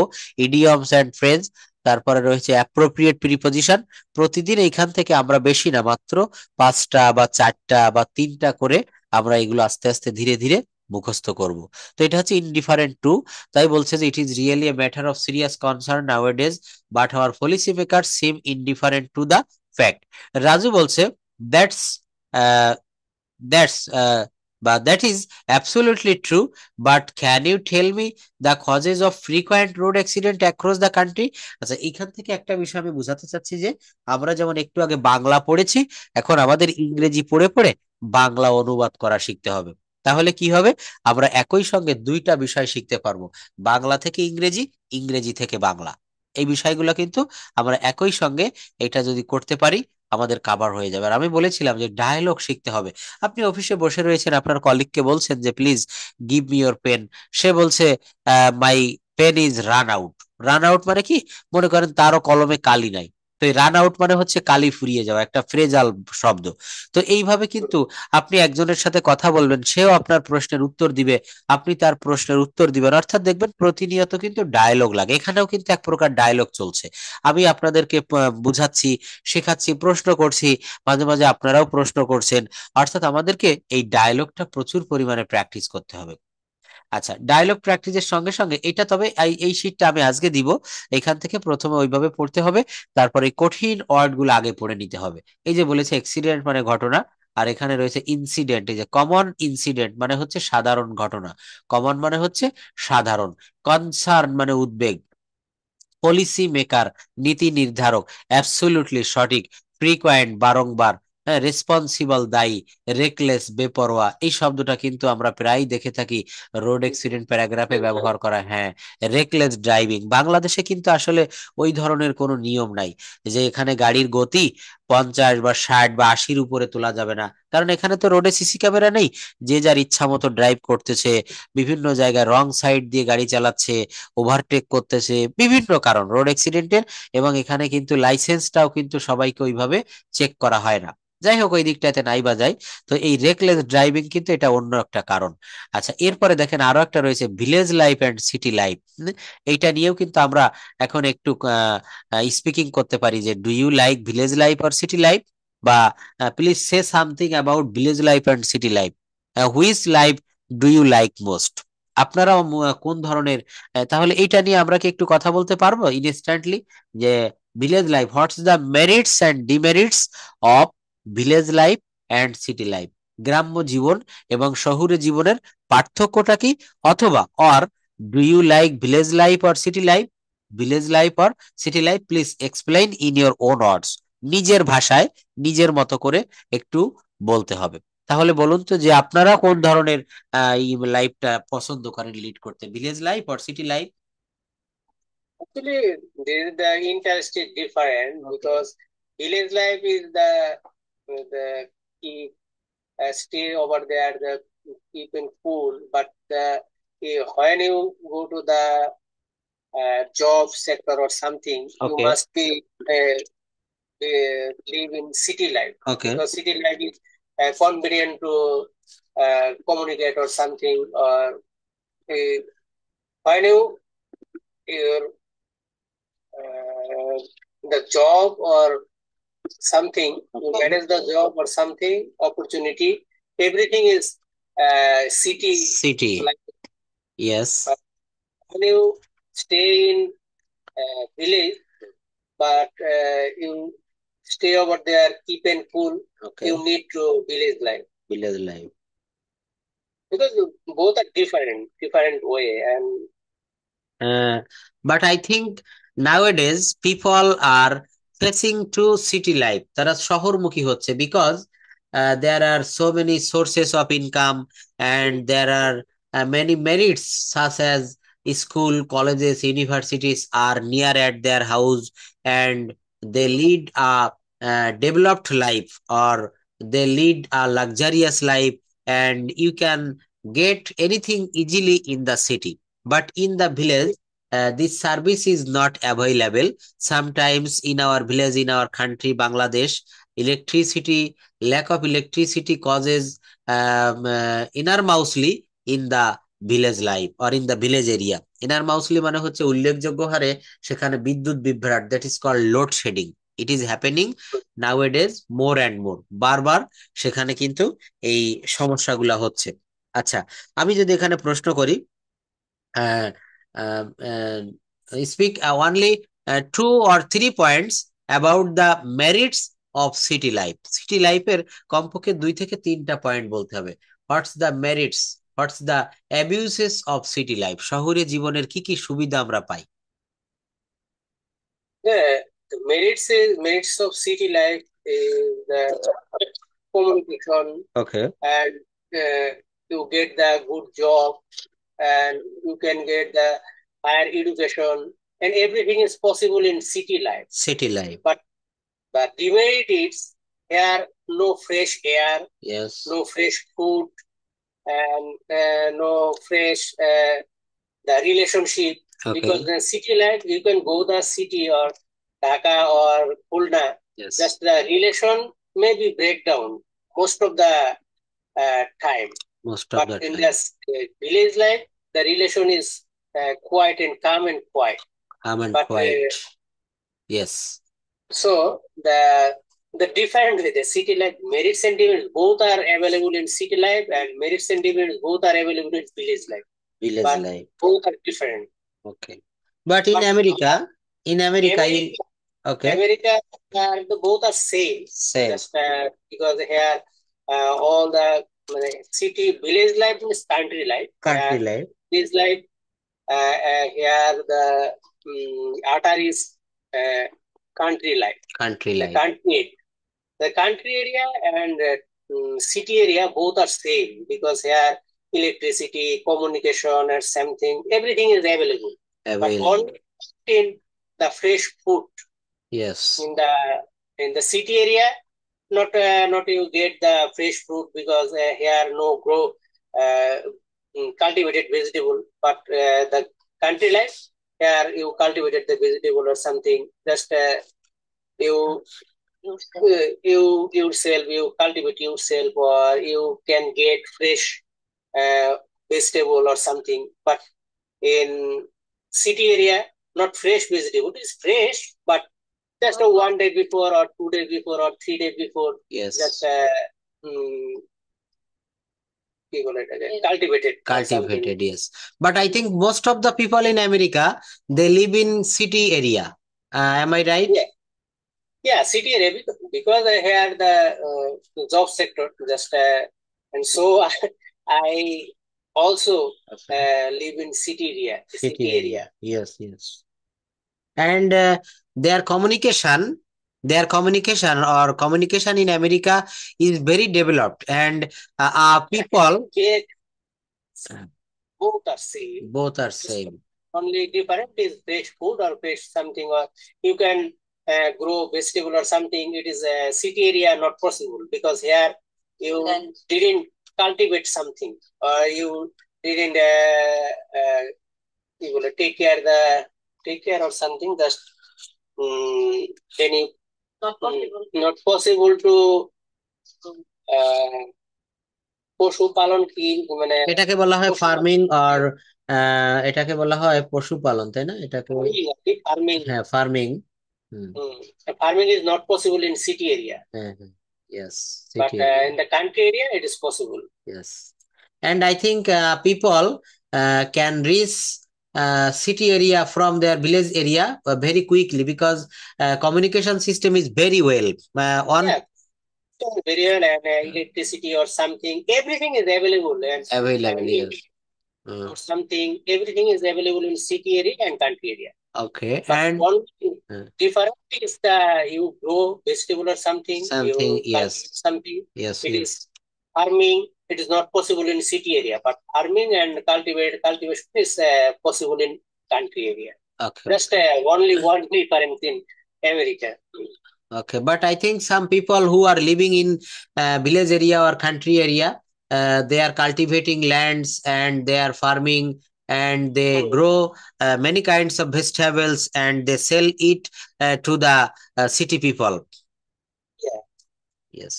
ইডিয়মস এন্ড ফ্রেজ, তারপরে রয়েছে অ্যাপ্রোপ্রিয়েট প্রিপজিশন। প্রতিদিন এইখান থেকে আমরা বেশি না, মাত্র 5টা বা 4টা বা 3টা করে আমরা এগুলো আস্তে আস্তে ধীরে ধীরে মুখস্থ করব। তো এটা হচ্ছে ইনডিফারেন্ট টু। তাই বলছে যে it is really a matter of serious concern nowadays, but our policy maker seem indifferent to the fact. Raju বলছে দ্যাটস দ্যাটস বা that is absolutely true, but can you tell me the causes of frequent road accident across the country? আচ্ছা, এইখান থেকে একটা বিষয় আমি বোঝাতে চাচ্ছি যে আমরা যেমন একটু আগে বাংলা পড়েছি, এখন আমাদের ইংরেজি পড়ে পড়ে বাংলা অনুবাদ করা শিখতে হবে। তাহলে কি হবে, আমরা একই সঙ্গে দুইটা বিষয় শিখতে পারবো, বাংলা থেকে ইংরেজি, ইংরেজি থেকে বাংলা। এই বিষয়গুলো কিন্তু আমরা একই সঙ্গে এটা যদি করতে পারি আমাদের কাভার হয়ে যাবে। আর আমি বলেছিলাম যে ডায়লগ শিখতে হবে। আপনি অফিসে বসে রয়েছেন, আপনার কলিগকে বলছেন যে please give me your pen, সে বলছে my pen is run out. Run out মানে কি, মনে করেন তারও কলমে কালি নাই, তো এই রান আউট মানে হচ্ছে কালি ফুরিয়ে যাওয়া, একটা ফ্রেজাল শব্দ। তো এইভাবে কিন্তু আপনি একজনের সাথে কথা বলবেন, সেও আপনার প্রশ্নের উত্তর দিবে, আপনি তার প্রশ্নের উত্তর দিবেন, অর্থাৎ দেখবেন প্রতিনিয়ত কিন্তু ডায়লগ লাগে। এখানেও কিন্তু এক প্রকার ডায়লগ চলছে, আমি আপনাদেরকে বুঝাচ্ছি, শেখাচ্ছি, প্রশ্ন করছি, মাঝে মাঝে আপনারাও প্রশ্ন করছেন, অর্থাৎ আমাদেরকে এই ডায়লগটা প্রচুর পরিমাণে প্র্যাকটিস করতে হবে। আচ্ছা, ডায়লগ প্র্যাকটিসের সঙ্গে সঙ্গে এটা, তবে এই শীটটা আমি আজকে দিব, এখান থেকে প্রথমে ওইভাবে পড়তে হবে, তারপরে কঠিন ওয়ার্ড গুলো আগে পড়ে নিতে হবে। এই যে বলেছে অ্যাক্সিডেন্ট মানে ঘটনা, আর এখানে রয়েছে ইনসিডেন্ট, এই যে কমন ইনসিডেন্ট মানে হচ্ছে সাধারণ ঘটনা, কমন মানে হচ্ছে সাধারণ, কনসার্ন মানে উদ্বেগ, পলিসি মেকার নীতি নির্ধারক, অ্যাবসলিউটলি সঠিক, ফ্রিকোয়েন্ট বারংবার, হ্যাঁ, রেসপন্সিবল দায়ী, রেকলেস বেপরোয়া, এই শব্দটা কিন্তু আমরা প্রায় দেখে থাকি রোড অ্যাক্সিডেন্ট প্যারাগ্রাফে ব্যবহার করা। হ্যাঁ, রেকলেস ড্রাইভিং, বাংলাদেশে কিন্তু আসলে ওই ধরনের কোনো নিয়ম নাই যে এখানে গাড়ির গতি 50 বা 60 বা 80-র উপরে তোলা যাবে না, কারণ এখানে তো রোডে সিসি ক্যামেরা নেই, যে যার ইচ্ছা মতো ড্রাইভ করতেছে, বিভিন্ন জায়গায় রং সাইড দিয়ে গাড়ি চালাচ্ছে, ওভারটেক করতেছে, বিভিন্ন কারণ রোড অ্যাক্সিডেন্টের। এবং এখানে কিন্তু লাইসেন্সটাও কিন্তু সবাইকে ওইভাবে চেক করা হয় না। যাই হোক, ওই দিকটাতে নাই বা যায়। তো এই রেকলেস ড্রাইভিং কিন্তু এটা অন্য একটা কারণ। আচ্ছা, এরপরে দেখেন আরো একটা রয়েছে village life and city life. এইটা নিয়েও কিন্তু আমরা এখন একটু স্পিকিং করতে পারি যে do you like village life or city life, বা please say something about village life and city life, which life do you like most? আপনারা কোন ধরনের, তাহলে এইটা নিয়ে আমরা কি একটু কথা বলতে পারবো ইনস্ট্যান্টলি, যে village life, what's the merits and demerits of village life and city life, গ্রাম্য জীবন এবং শহুরে জীবনের পার্থক্যটা কি? অথবা or do you like village life or city life, village life or city life, please explain in your own words, নিজের ভাষায় নিজের মতো করে একটু বলতে হবে। তাহলে বলুন তো যে আপনারা কোন ধরনের এই লাইফটা পছন্দ করেন লিড করতে, village life or city life? Actually, there is the interest is different because village life is the keep stay over there, the keeping cool. But when you go to the job sector or something, you Okay. must be live in city life Okay. because city life is convenient to communicate or something. Or uh, when your the job or something, you manage the job or something, opportunity, everything is city. City. Like Yes. when you stay in village, but you stay over there, keep and cool, Okay. you need to village life Village life. because both are different way. And Uh, but I think nowadays people are facing to city life. তারা শহরমুখী হচ্ছে because there are so many sources of income and there are many merits such as school, colleges, universities are near at their house, and they lead a developed life, or they lead a luxurious life, and you can get anything easily in the city, but in the village this service is not available. Sometimes in our village, in our country Bangladesh, electricity, lack of electricity causes innermously in the village life or in the village area. Innermously মানে হচ্ছে উল্লেখযোগ্য হারে সেখানে বিদ্যুৎ বিভ্রাট, that is called load shedding. It is happening nowadays more and more, বারবার সেখানে কিন্তু এই সমস্যাগুলা হচ্ছে। আচ্ছা, আমি যদি এখানে প্রশ্ন করি, uh, speak only 2 or 3 points about the merits of city life. City লাইফের কমপক্ষে 2 থেকে 3টা পয়েন্ট বলতে হবে। হোয়াটস the merits, what's the abuses of city life? শহরে জীবনের কি কি সুবিধা আমরা পাই? The merits of city life is the communication, Okay. and you get the good job, and you can get the higher education, and everything is possible in city life. City life. But the demerit is here no fresh air, Yes. no fresh food, and no fresh the relationship. Because Okay. in city life you can go the city or Dhaka or Khulna, Yes. just the relation may be breakdown most of the time. Most of But the in time. this village life, the relation is quiet and calm and quiet. Calm and But quiet. Yes. so the different with the city life, merit sentiments both are available in city life, and merit sentiments both are available in village life. Village But life. both are different. Okay. But in But America, America, okay, America, both are same. same. Just because here all the city village life is country life. Country life. Village life here the outer is country life. Country The life. country area and city area both are same, because here electricity, communication, and something everything is available. But Available. only in the fresh food Yes. in the city area, not you get the fresh fruit, because here no grow uh, cultivated vegetable. But the country life, here you cultivated the vegetable or something, just you you yourself, you cultivate yourself, or you can get fresh vegetable or something. But in city area, not fresh vegetable, it's fresh, but just a 1 day before or 2 days before or 3 days before, Yes. just কি বলে এটাকে? cultivated or something. Cultivated, yes. But I think most of the people in America, they live in city area. Am I right? Yeah, city area, because I had the job sector, just and so I also live in city area. City area. Yes, yes. And their communication or communication in America is very developed, and people Yeah, both are same. both are same. Only different is fresh food or fresh something, or you can grow vegetable or something. It is a city area not possible, because here you didn't cultivate something, or you didn't you will take care or something. Just then you not possible to পশু পালন কি মানে এটাকে বলা হয় farming, আর এটাকে বলা হয় পশুপালন, তাই না? এটাকে ফার্মিং, হ্যাঁ farming. farming is not possible in city area. Yes, But city area. in the country area it is possible. Yes. And I think people can reach city area from their village area very quickly, because communication system is very well Yeah, so very well, and electricity or something, everything is available, and available. Yes. or something, everything is available in city area and country area. Okay. But And one difference is you grow vegetable or something, something, you yes, cultivate something. yes, It yes. is farming. It is not possible in city area, but farming and cultivation is possible in country area. Okay. Just only one difference in America. Okay, but I think some people who are living in village area or country area, they are cultivating lands and they are farming, and they grow many kinds of vegetables, and they sell it to the city people. Yeah. Yes.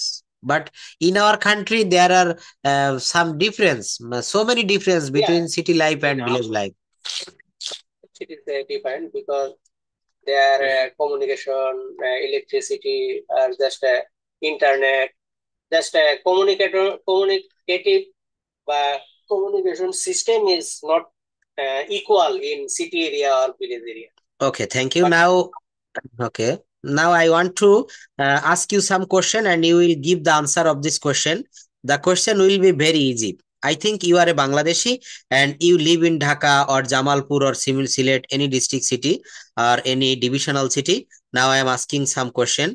But in our country, there are some difference, so many difference between city life and village life. It is different, because their communication, electricity, or just internet, just communicative communication system is not equal in city area or village area. Okay, thank you. Okay. Now I want to ask you some question, and you will give the answer of this question. The question will be very easy. I think you are a Bangladeshi and you live in Dhaka or Jamalpur or Simil Sylhet, any district city or any divisional city. Now I am asking some question.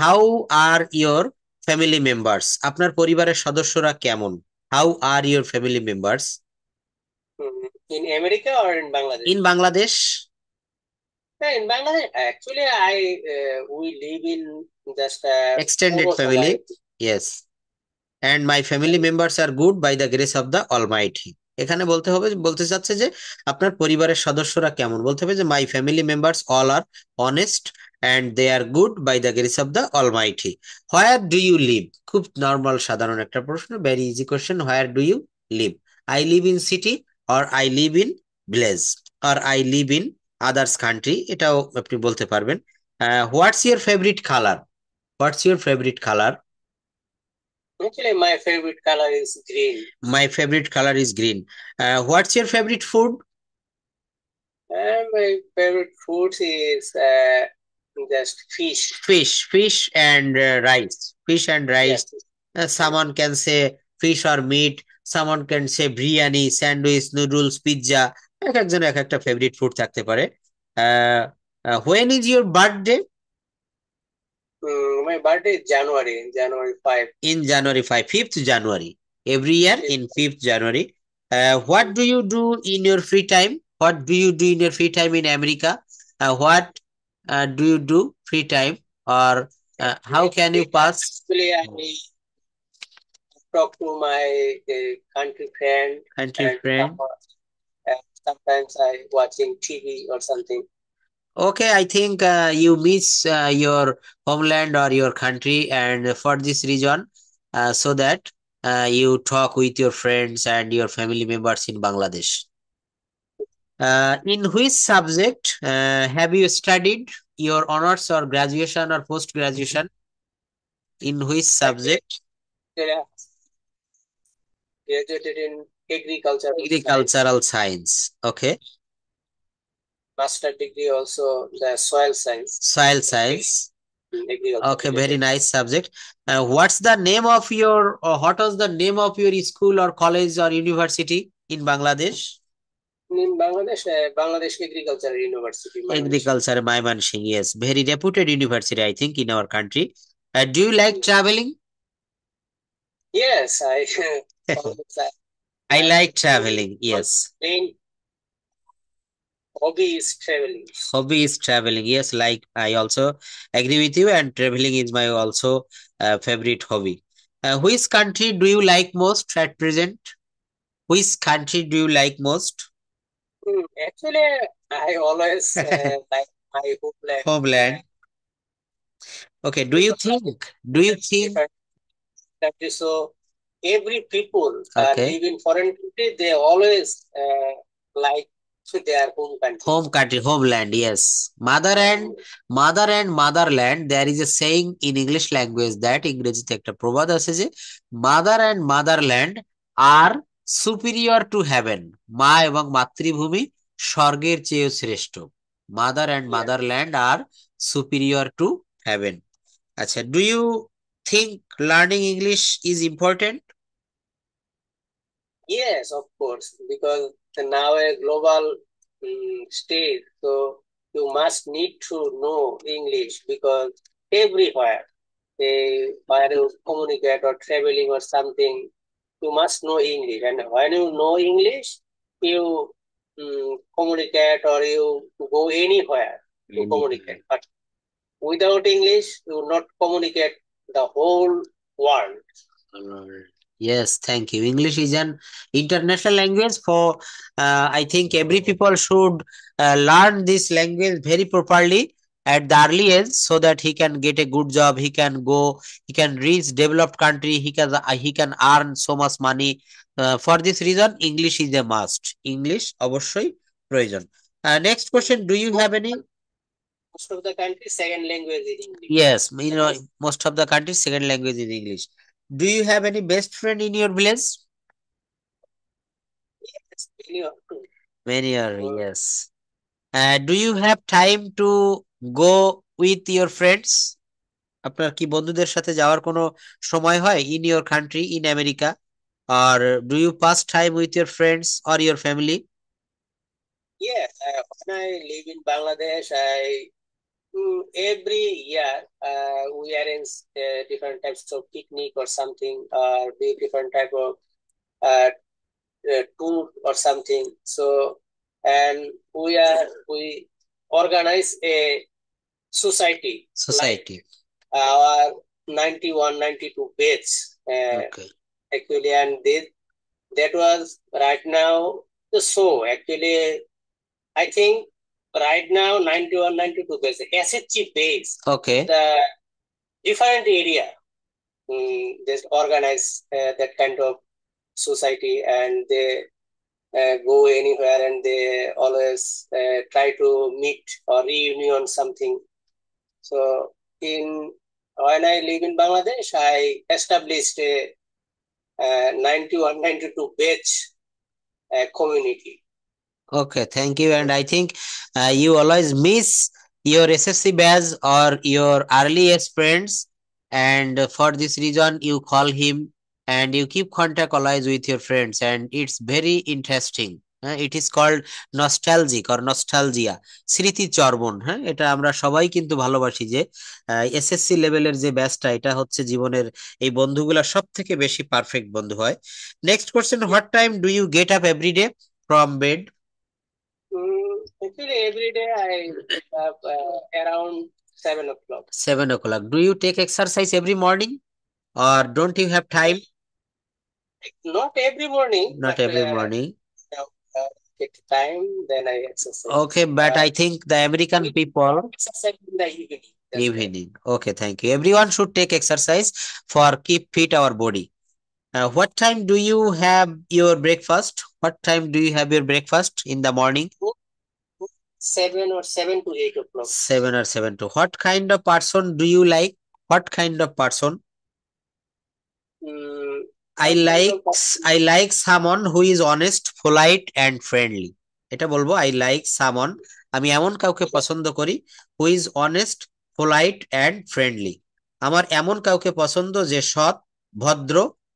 How are your family members? আপনার পরিবারের সদস্যরা কেমন? How are your family members? In America or in Bangladesh? In Bangladesh? Yeah, in Bangladesh, actually, we live in just a Extended Puroshala. family. Yes. And my family members are good by the grace of the Almighty. এখানে বলতে চাচ্ছে যে আপনার পরিবারের সদস্যরা কেমন, বলতে হবে যে my family members all R honest and they are good by the grace of the Almighty. Where do you live? খুব নর্মাল সাধারণ একটা প্রশ্ন, very easy question. Where do you live? I live in city or I live in village or I live in others country, এটাও আপনি বলতে পারবেন. What's your favorite color? What's your favorite color? Actually, my favorite color is green. My favorite color is green. What's your favorite food? And my favorite food is just fish. Fish and rice. Fish and rice. Yes. Someone can say fish or meat. Someone can say biryani, sandwich, noodles, pizza. এক একজনের এক একটা favourite food থাকতে পারে. When is your birthday? My birthday is January 5. In January 5, 5th January. Every year in 5th January. What do you do in your free time? What do you do in your free time in America? What do you do free time? Or how can you pass? Actually, I talk to my country friend. And sometimes I watching TV or something. Okay, I think you miss your homeland or your country, and for this reason, so that you talk with your friends and your family members in Bangladesh. In which subject have you studied your honors or graduation or post graduation? In which subject? Graduated in Agricultural science. Okay. Master degree also the soil science. Soil science. Okay, very nice subject. What's the name of your, or what was the name of your school or college or university in Bangladesh? In Bangladesh, Bangladesh Agriculture University. Agriculture, Mymensingh, yes, very reputed university, I think, in our country. Do you like traveling? Yes, I like traveling. Yes. Main hobby is traveling. Hobby is traveling. Yes, like I also agree with you, and traveling is my also favorite hobby. Which country do you like most at present? Which country do you like most? Actually, I always like my Homeland. Okay. Do you think? So every people Okay. live in foreign country, they always like their home country. Homeland, yes. Mother and motherland, there is a saying in English language that ইংরেজিতে একটা প্রবাদ আছে যে mother and motherland are superior to heaven. মা এবং মাতৃভূমি স্বর্গের চেয়েও শ্রেষ্ঠ. Mother and motherland are superior to heaven. আচ্ছা, do you think learning English is important? Yes, of course, because now a global state, so you must need to know English because everywhere, where you communicate or traveling or something, you must know English. And when you know English, you communicate or you go anywhere to communicate. But without English, you will not communicate the whole world. Yes, thank you. English is an international language for, I think every people should learn this language very properly at the early age so that he can get a good job, he can reach developed country, he can earn so much money. For this reason, English is a must. English অবশ্যই প্রয়োজন. Next question, do you have any? Most of the countries, second language is English. Yes, most of the countries, second language is English. Do you have any best friend in your village? Yes, many are, yes. Do you have time to go with your friends? আপনার কি বন্ধুদের সাথে যাওয়ার কোনো সময় হয় in your country in America, আর do you pass time with your friends or your family? Yes, when I live in Bangladesh, every year we arrange different types of picnic or something, or different type of uh, tour or something. So, and we organize a society like society. our 91, 92 batch okay. actually, and that was right now the show actually. I think right now 91, 92 base SHG base, okay. the different area, just organize that kind of society, and they go anywhere, and they always try to meet or reunion something. So in when I live in Bangladesh, I established a 91, 92 batch community. Okay, thank you. And I think you always miss your SSC batch or your earliest friends, and for this reason, you call him and you keep contact always with your friends, and it's very interesting. It is called nostalgic or nostalgia, স্মৃতি চর্বণ। হ্যাঁ, এটা আমরা সবাই কিন্তু ভালোবাসি যে SSC লেভেলের যে ব্যাচটা, এটা হচ্ছে জীবনের এই বন্ধুগুলা সব থেকে বেশি পারফেক্ট বন্ধু হয়। Next question, what time do you get up every day from bed? Actually, every day I wake up around 7 o'clock. 7 o'clock. Do you take exercise every morning or don't you have time? Not every morning, Not but every morning. now, take time, then I exercise. Okay, but I think the American people Exercise in the evening. That's right. evening. Okay, thank you. Everyone should take exercise for keep fit our body. What time do you have your breakfast? What time do you have your breakfast in the morning? 7 or 7 to 8 o'clock. 7 or 7 to. What kind of person do you like? What kind of person? I What kind like of person? I like someone who is honest, polite and friendly. এটা বলবো I like someone, আমি এমন কাউকে পছন্দ করি who is honest, polite and friendly. আমার এমন কাউকে পছন্দ যে সৎ, ভদ্র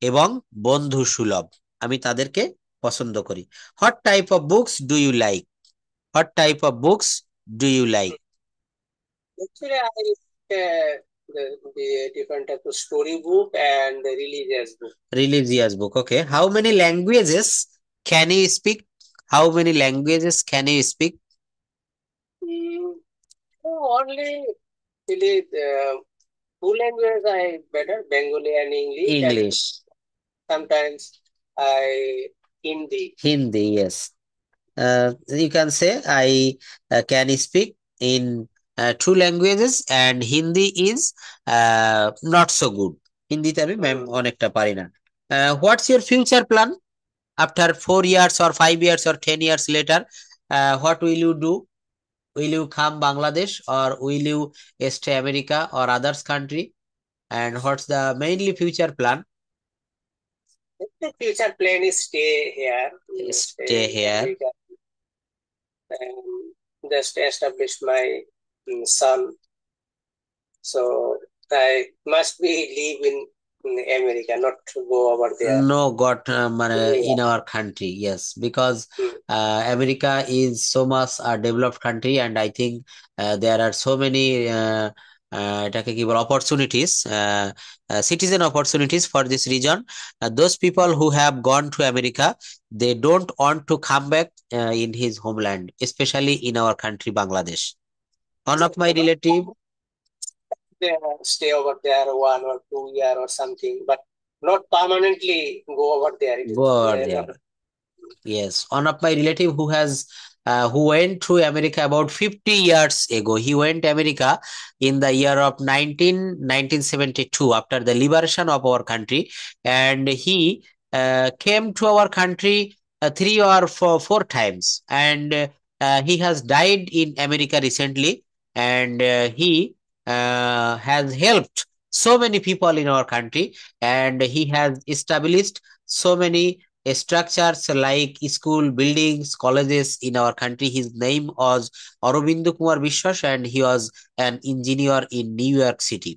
এবং বন্ধু সুলভ। আমি তাদেরকে পছন্দ করি। What type of books do you like? What type of books do you like? Actually, I the different type of story book and the religious book. Religious book. Okay. How many languages can you speak? How many languages can you speak? Only really two languages I better, Bengali and English. English. And sometimes I Hindi. Hindi, yes. You can say I can speak in two languages and Hindi is not so good. হিন্দিতে আমি ma'am অনেকটা পারি না। What's your future plan after 4 years or 5 years or 10 years later? What will you do? Will you come Bangladesh or will you stay America or others country? And what's the mainly future plan? The future plan is stay here. Stay in here. America, and just establish my son. So I must be live in America, not to go over there. No, got Yeah. in our country, yes, because America is so much a developed country, and I think there are so many এটাকে কি বলে opportunities, citizen opportunities for this region. Those people who have gone to America, they don't want to come back in his homeland, especially in our country, Bangladesh. One of my relative They stay over there 1 or 2 year or something, but not permanently go over there. It is go over not- there. Yes, one of my relative who has who went to America about 50 years ago. He went to America in the year of 1972 after the liberation of our country, and he came to our country 3 or 4 times, and he has died in America recently, and he has helped so many people in our country, and he has established so many structures like school, buildings, colleges in our country. His name was Aurobindo Kumar Vishwas, and he was an engineer in New York City.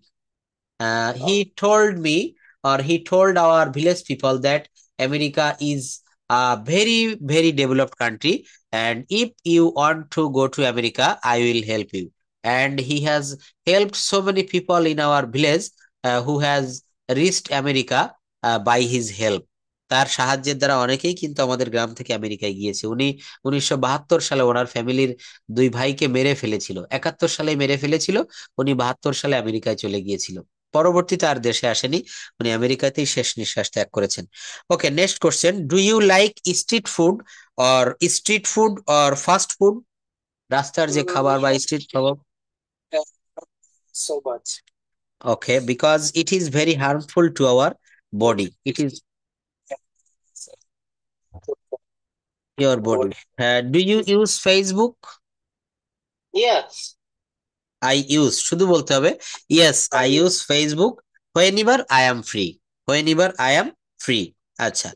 He told me, or he told our village people that America is a very, very developed country, and if you want to go to America, I will help you. And he has helped so many people in our village who has reached America by his help. তার সাহায্যের দ্বারা অনেকেই কিন্তু আমাদের গ্রাম থেকে আমেরিকায় গিয়েছে। উনি 1972 সালে ওনার ফ্যামিলির দুই ভাইকে মেরে ফেলেছিল, 71 সালে মেরে ফেলেছিল। উনি 72 সালে আমেরিকায় চলে গিয়েছিল, পরবর্তীতে আর দেশে আসেনি, উনি আমেরিকাতেই শেষ নিঃশ্বাস ত্যাগ করেছেন। Okay, next question, do you like street food or fast food? রাস্তার যে খাবার বা স্ট্রিট খাবার? Yeah, so much. Okay, because it is very harmful to our body, it is your body. Do you use Facebook? Yes, I use শুধু বলতে হবে, yes I I use Facebook whenever I am free, whenever I am free. আচ্ছা,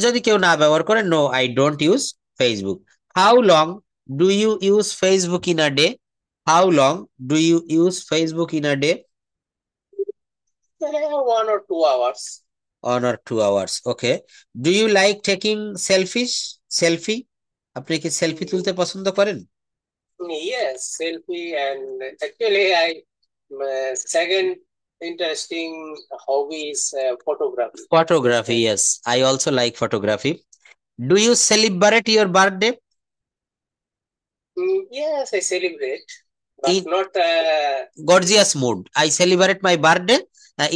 যদি কেউ না ব্যবহার করে, no I don't use Facebook. How long do you use Facebook in a day? How long do you use Facebook in a day? 1 or 2 hours. 1 or 2 hours, okay. Do you like taking selfie? আপনি কি selfie তুলতে পছন্দ করেন? Yes, selfie, and actually, second interesting hobby is photography. Photography, yes, I also like photography. Do you celebrate your birthday? Yes, I celebrate, but In not. gorgeous mood, I celebrate my birthday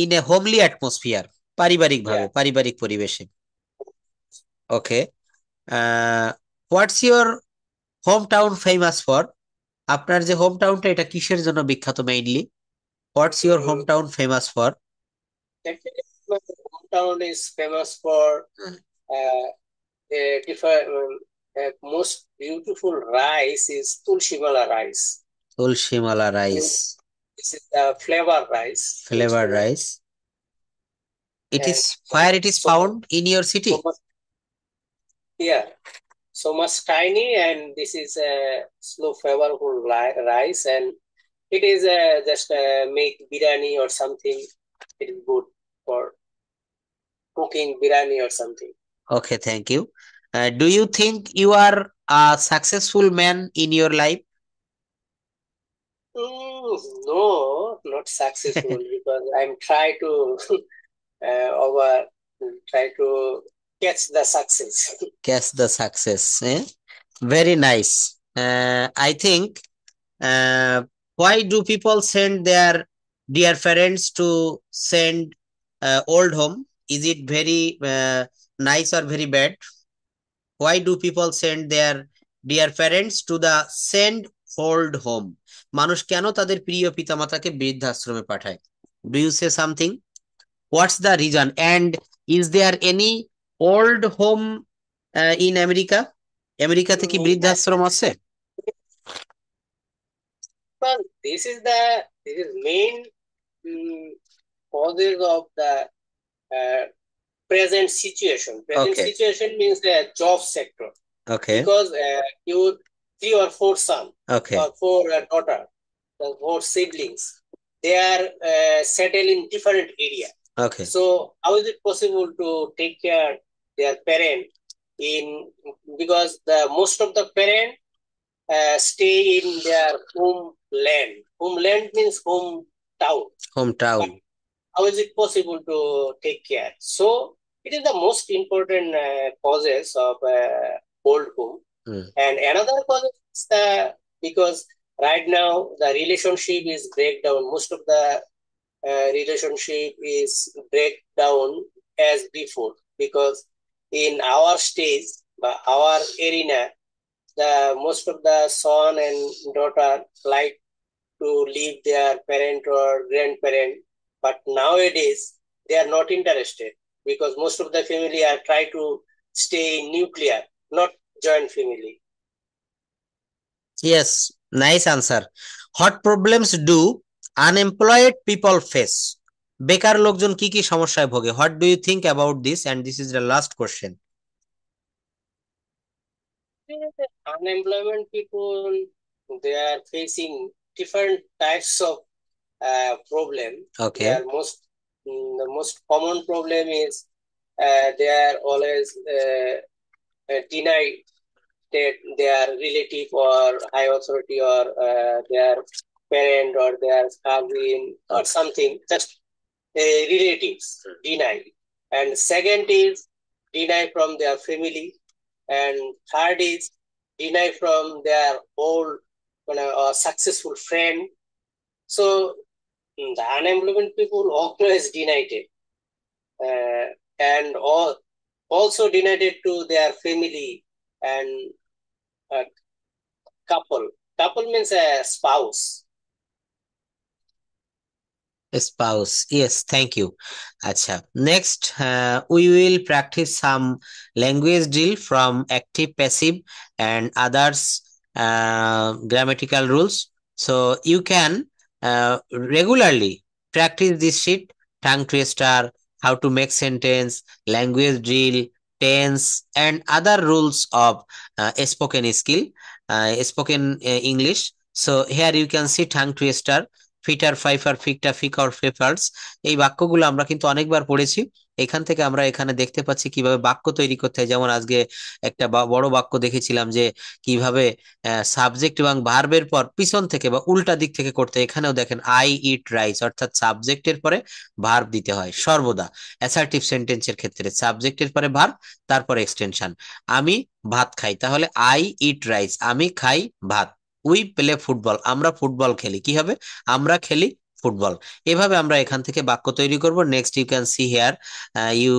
in a homely atmosphere, পারিবারিক ভাবে, Yeah, পারিবারিক পরিবেশে। Okay, what's your home town famous for? আপনার যে home টাউনটা, এটা কিসের জন্য বিখ্যাত mainly? What's your home town famous for? actually, my hometown is famous for uh, different. Most beautiful rice is Tulshimala rice. Tulshimala rice, This is the flavor rice. Flavour Tulshimala. Rice. It And is where it is so, found in your city? so much, yeah, so much tiny, and this is a slow flavorful rice, and it is just make biryani or something. It is good for cooking biryani or something. Okay, thank you. Do you think you are a successful man in your life? No, not successful because I'm try to over try to catch the success. Catch the success, eh? Very nice. I think, uh, why do people send their dear parents to send old home? Is it very nice or very bad? Why do people send their dear parents to the send old home? মানুষ কেন তাদের প্রিয় পিতামাতাকে বৃদ্ধাশ্রমে পাঠায়? Do you say something? What's the reason? And is there any old home in America? আমেরিকাতে কি Yeah, বৃদ্ধাশ্রম আছে? but this is main um, causes of the uh, present situation. Present Okay, situation means the job sector okay, because you 3 or 4 son okay, or 4 daughter, the 4 siblings, they are settled in different area. okay. So how is it possible to take care their parent in because the most of the parent stay in their homeland. Homeland means hometown. But Hometown. how is it possible to take care? So it is the most important causes of old home. Hmm. And another cause is because right now the relationship is breakdown. Most of the relationship is breakdown as before because in our stage, our arena, the most of the son and daughter like to leave their parent or grandparent, but nowadays they are not interested because most of the family are try to stay nuclear, not joint family. Yes, nice answer. What problems do unemployed people face? বেকার লোকজন কি কি সমস্যায় ভোগে? What do you think about this? And this is the last question. Unemployment people, they are facing different types of problem. Okay. The most common problem is they are always denied that their relative or high authority or their parent or their cousin or something, just relatives deny. And second is deny from their family. And third is deny from their old successful friend. So the unemployment people always denied it. And also denied it to their family and uh, couple. Couple means a spouse. Spouse. Yes, thank you. Acha. Next, we will practice some language drill from active, passive, and others grammatical rules. So you can regularly practice this sheet: tongue twister, how to make sentence, language drill, tense, and other rules of spoken skill, spoken English. So here you can see tongue twister. Peter Piper picked a peck peppers, এই বাক্যগুলো আমরা কিন্তু অনেকবার পড়েছি। এখান থেকে আমরা এখানে দেখতে পাচ্ছি কিভাবে বাক্য তৈরি করতে হয়। যেমন আজকে একটা বড় বাক্য দেখেছিলাম যে কিভাবে সাবজেক্ট এবং ভার্বের পর পিছন থেকে বা উল্টা দিক থেকে করতে হয়। এখানেও দেখেন আই ইট রাইস, অর্থাৎ সাবজেক্টের পরে ভার্ব দিতে হয় সর্বদা। অ্যাসার্টিভ সেন্টেন্সের ক্ষেত্রে সাবজেক্টের পরে ভার্ব, তারপরে এক্সটেনশন। আমি ভাত খাই, তাহলে আই ইট রাইস, আমি খাই ভাত। উই প্লে ফুটবল, আমরা ফুটবল খেলি। কি হবে? আমরা খেলি ফুটবল। এভাবে আমরা এখান থেকে বাক্য তৈরি করব। Next you can see here you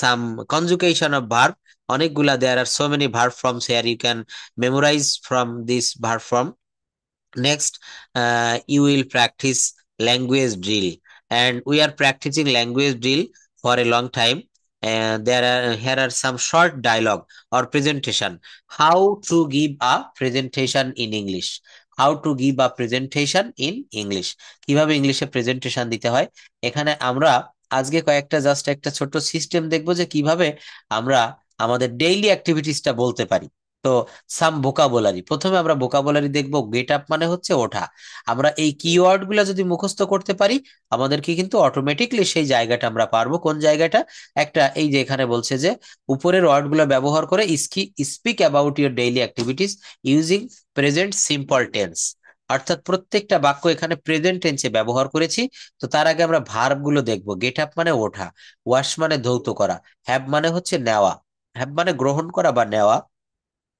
some conjugation of verb, অনেকগুলা, there are so many verb forms here, you can memorise from this verb form. Next, you will practice language drill, and we are practicing language drill for a long time. And here are some short dialogue or presentation. How to give a presentation in English. How to give a presentation in English. কিভাবে ইংলিশে presentation দিতে হয়। এখানে আমরা আজকে কয়েকটা just একটা ছোট্ট সিস্টেম দেখবো যে কিভাবে আমরা আমাদের ডেইলি অ্যাক্টিভিটিসটা বলতে পারি। তো সাম ভোকাবুলারি, প্রথমে আমরা ভোকাবুলারি দেখবো। গেট আপ মানে হচ্ছে ওঠা। আমরা এই কিওয়ার্ড গুলা যদি মুখস্থ করতে পারি আমাদেরকে কিন্তু অটোমেটিকলি সেই জায়গাটা আমরা পারবো। কোন জায়গাটা? একটা এই যে এখানে বলছে যে উপরের ওয়ার্ড গুলো ব্যবহার করে speak about your daily activities using present simple tense, অর্থাৎ প্রত্যেকটা বাক্য এখানে প্রেজেন্ট টেন্সে ব্যবহার করেছি। তো তার আগে আমরা ভার্ব গুলো দেখবো। গেট আপ মানে ওঠা, ওয়াশ মানে ধৌত করা, হ্যাভ মানে হচ্ছে নেওয়া, হ্যাভ মানে গ্রহণ করা বা নেওয়া,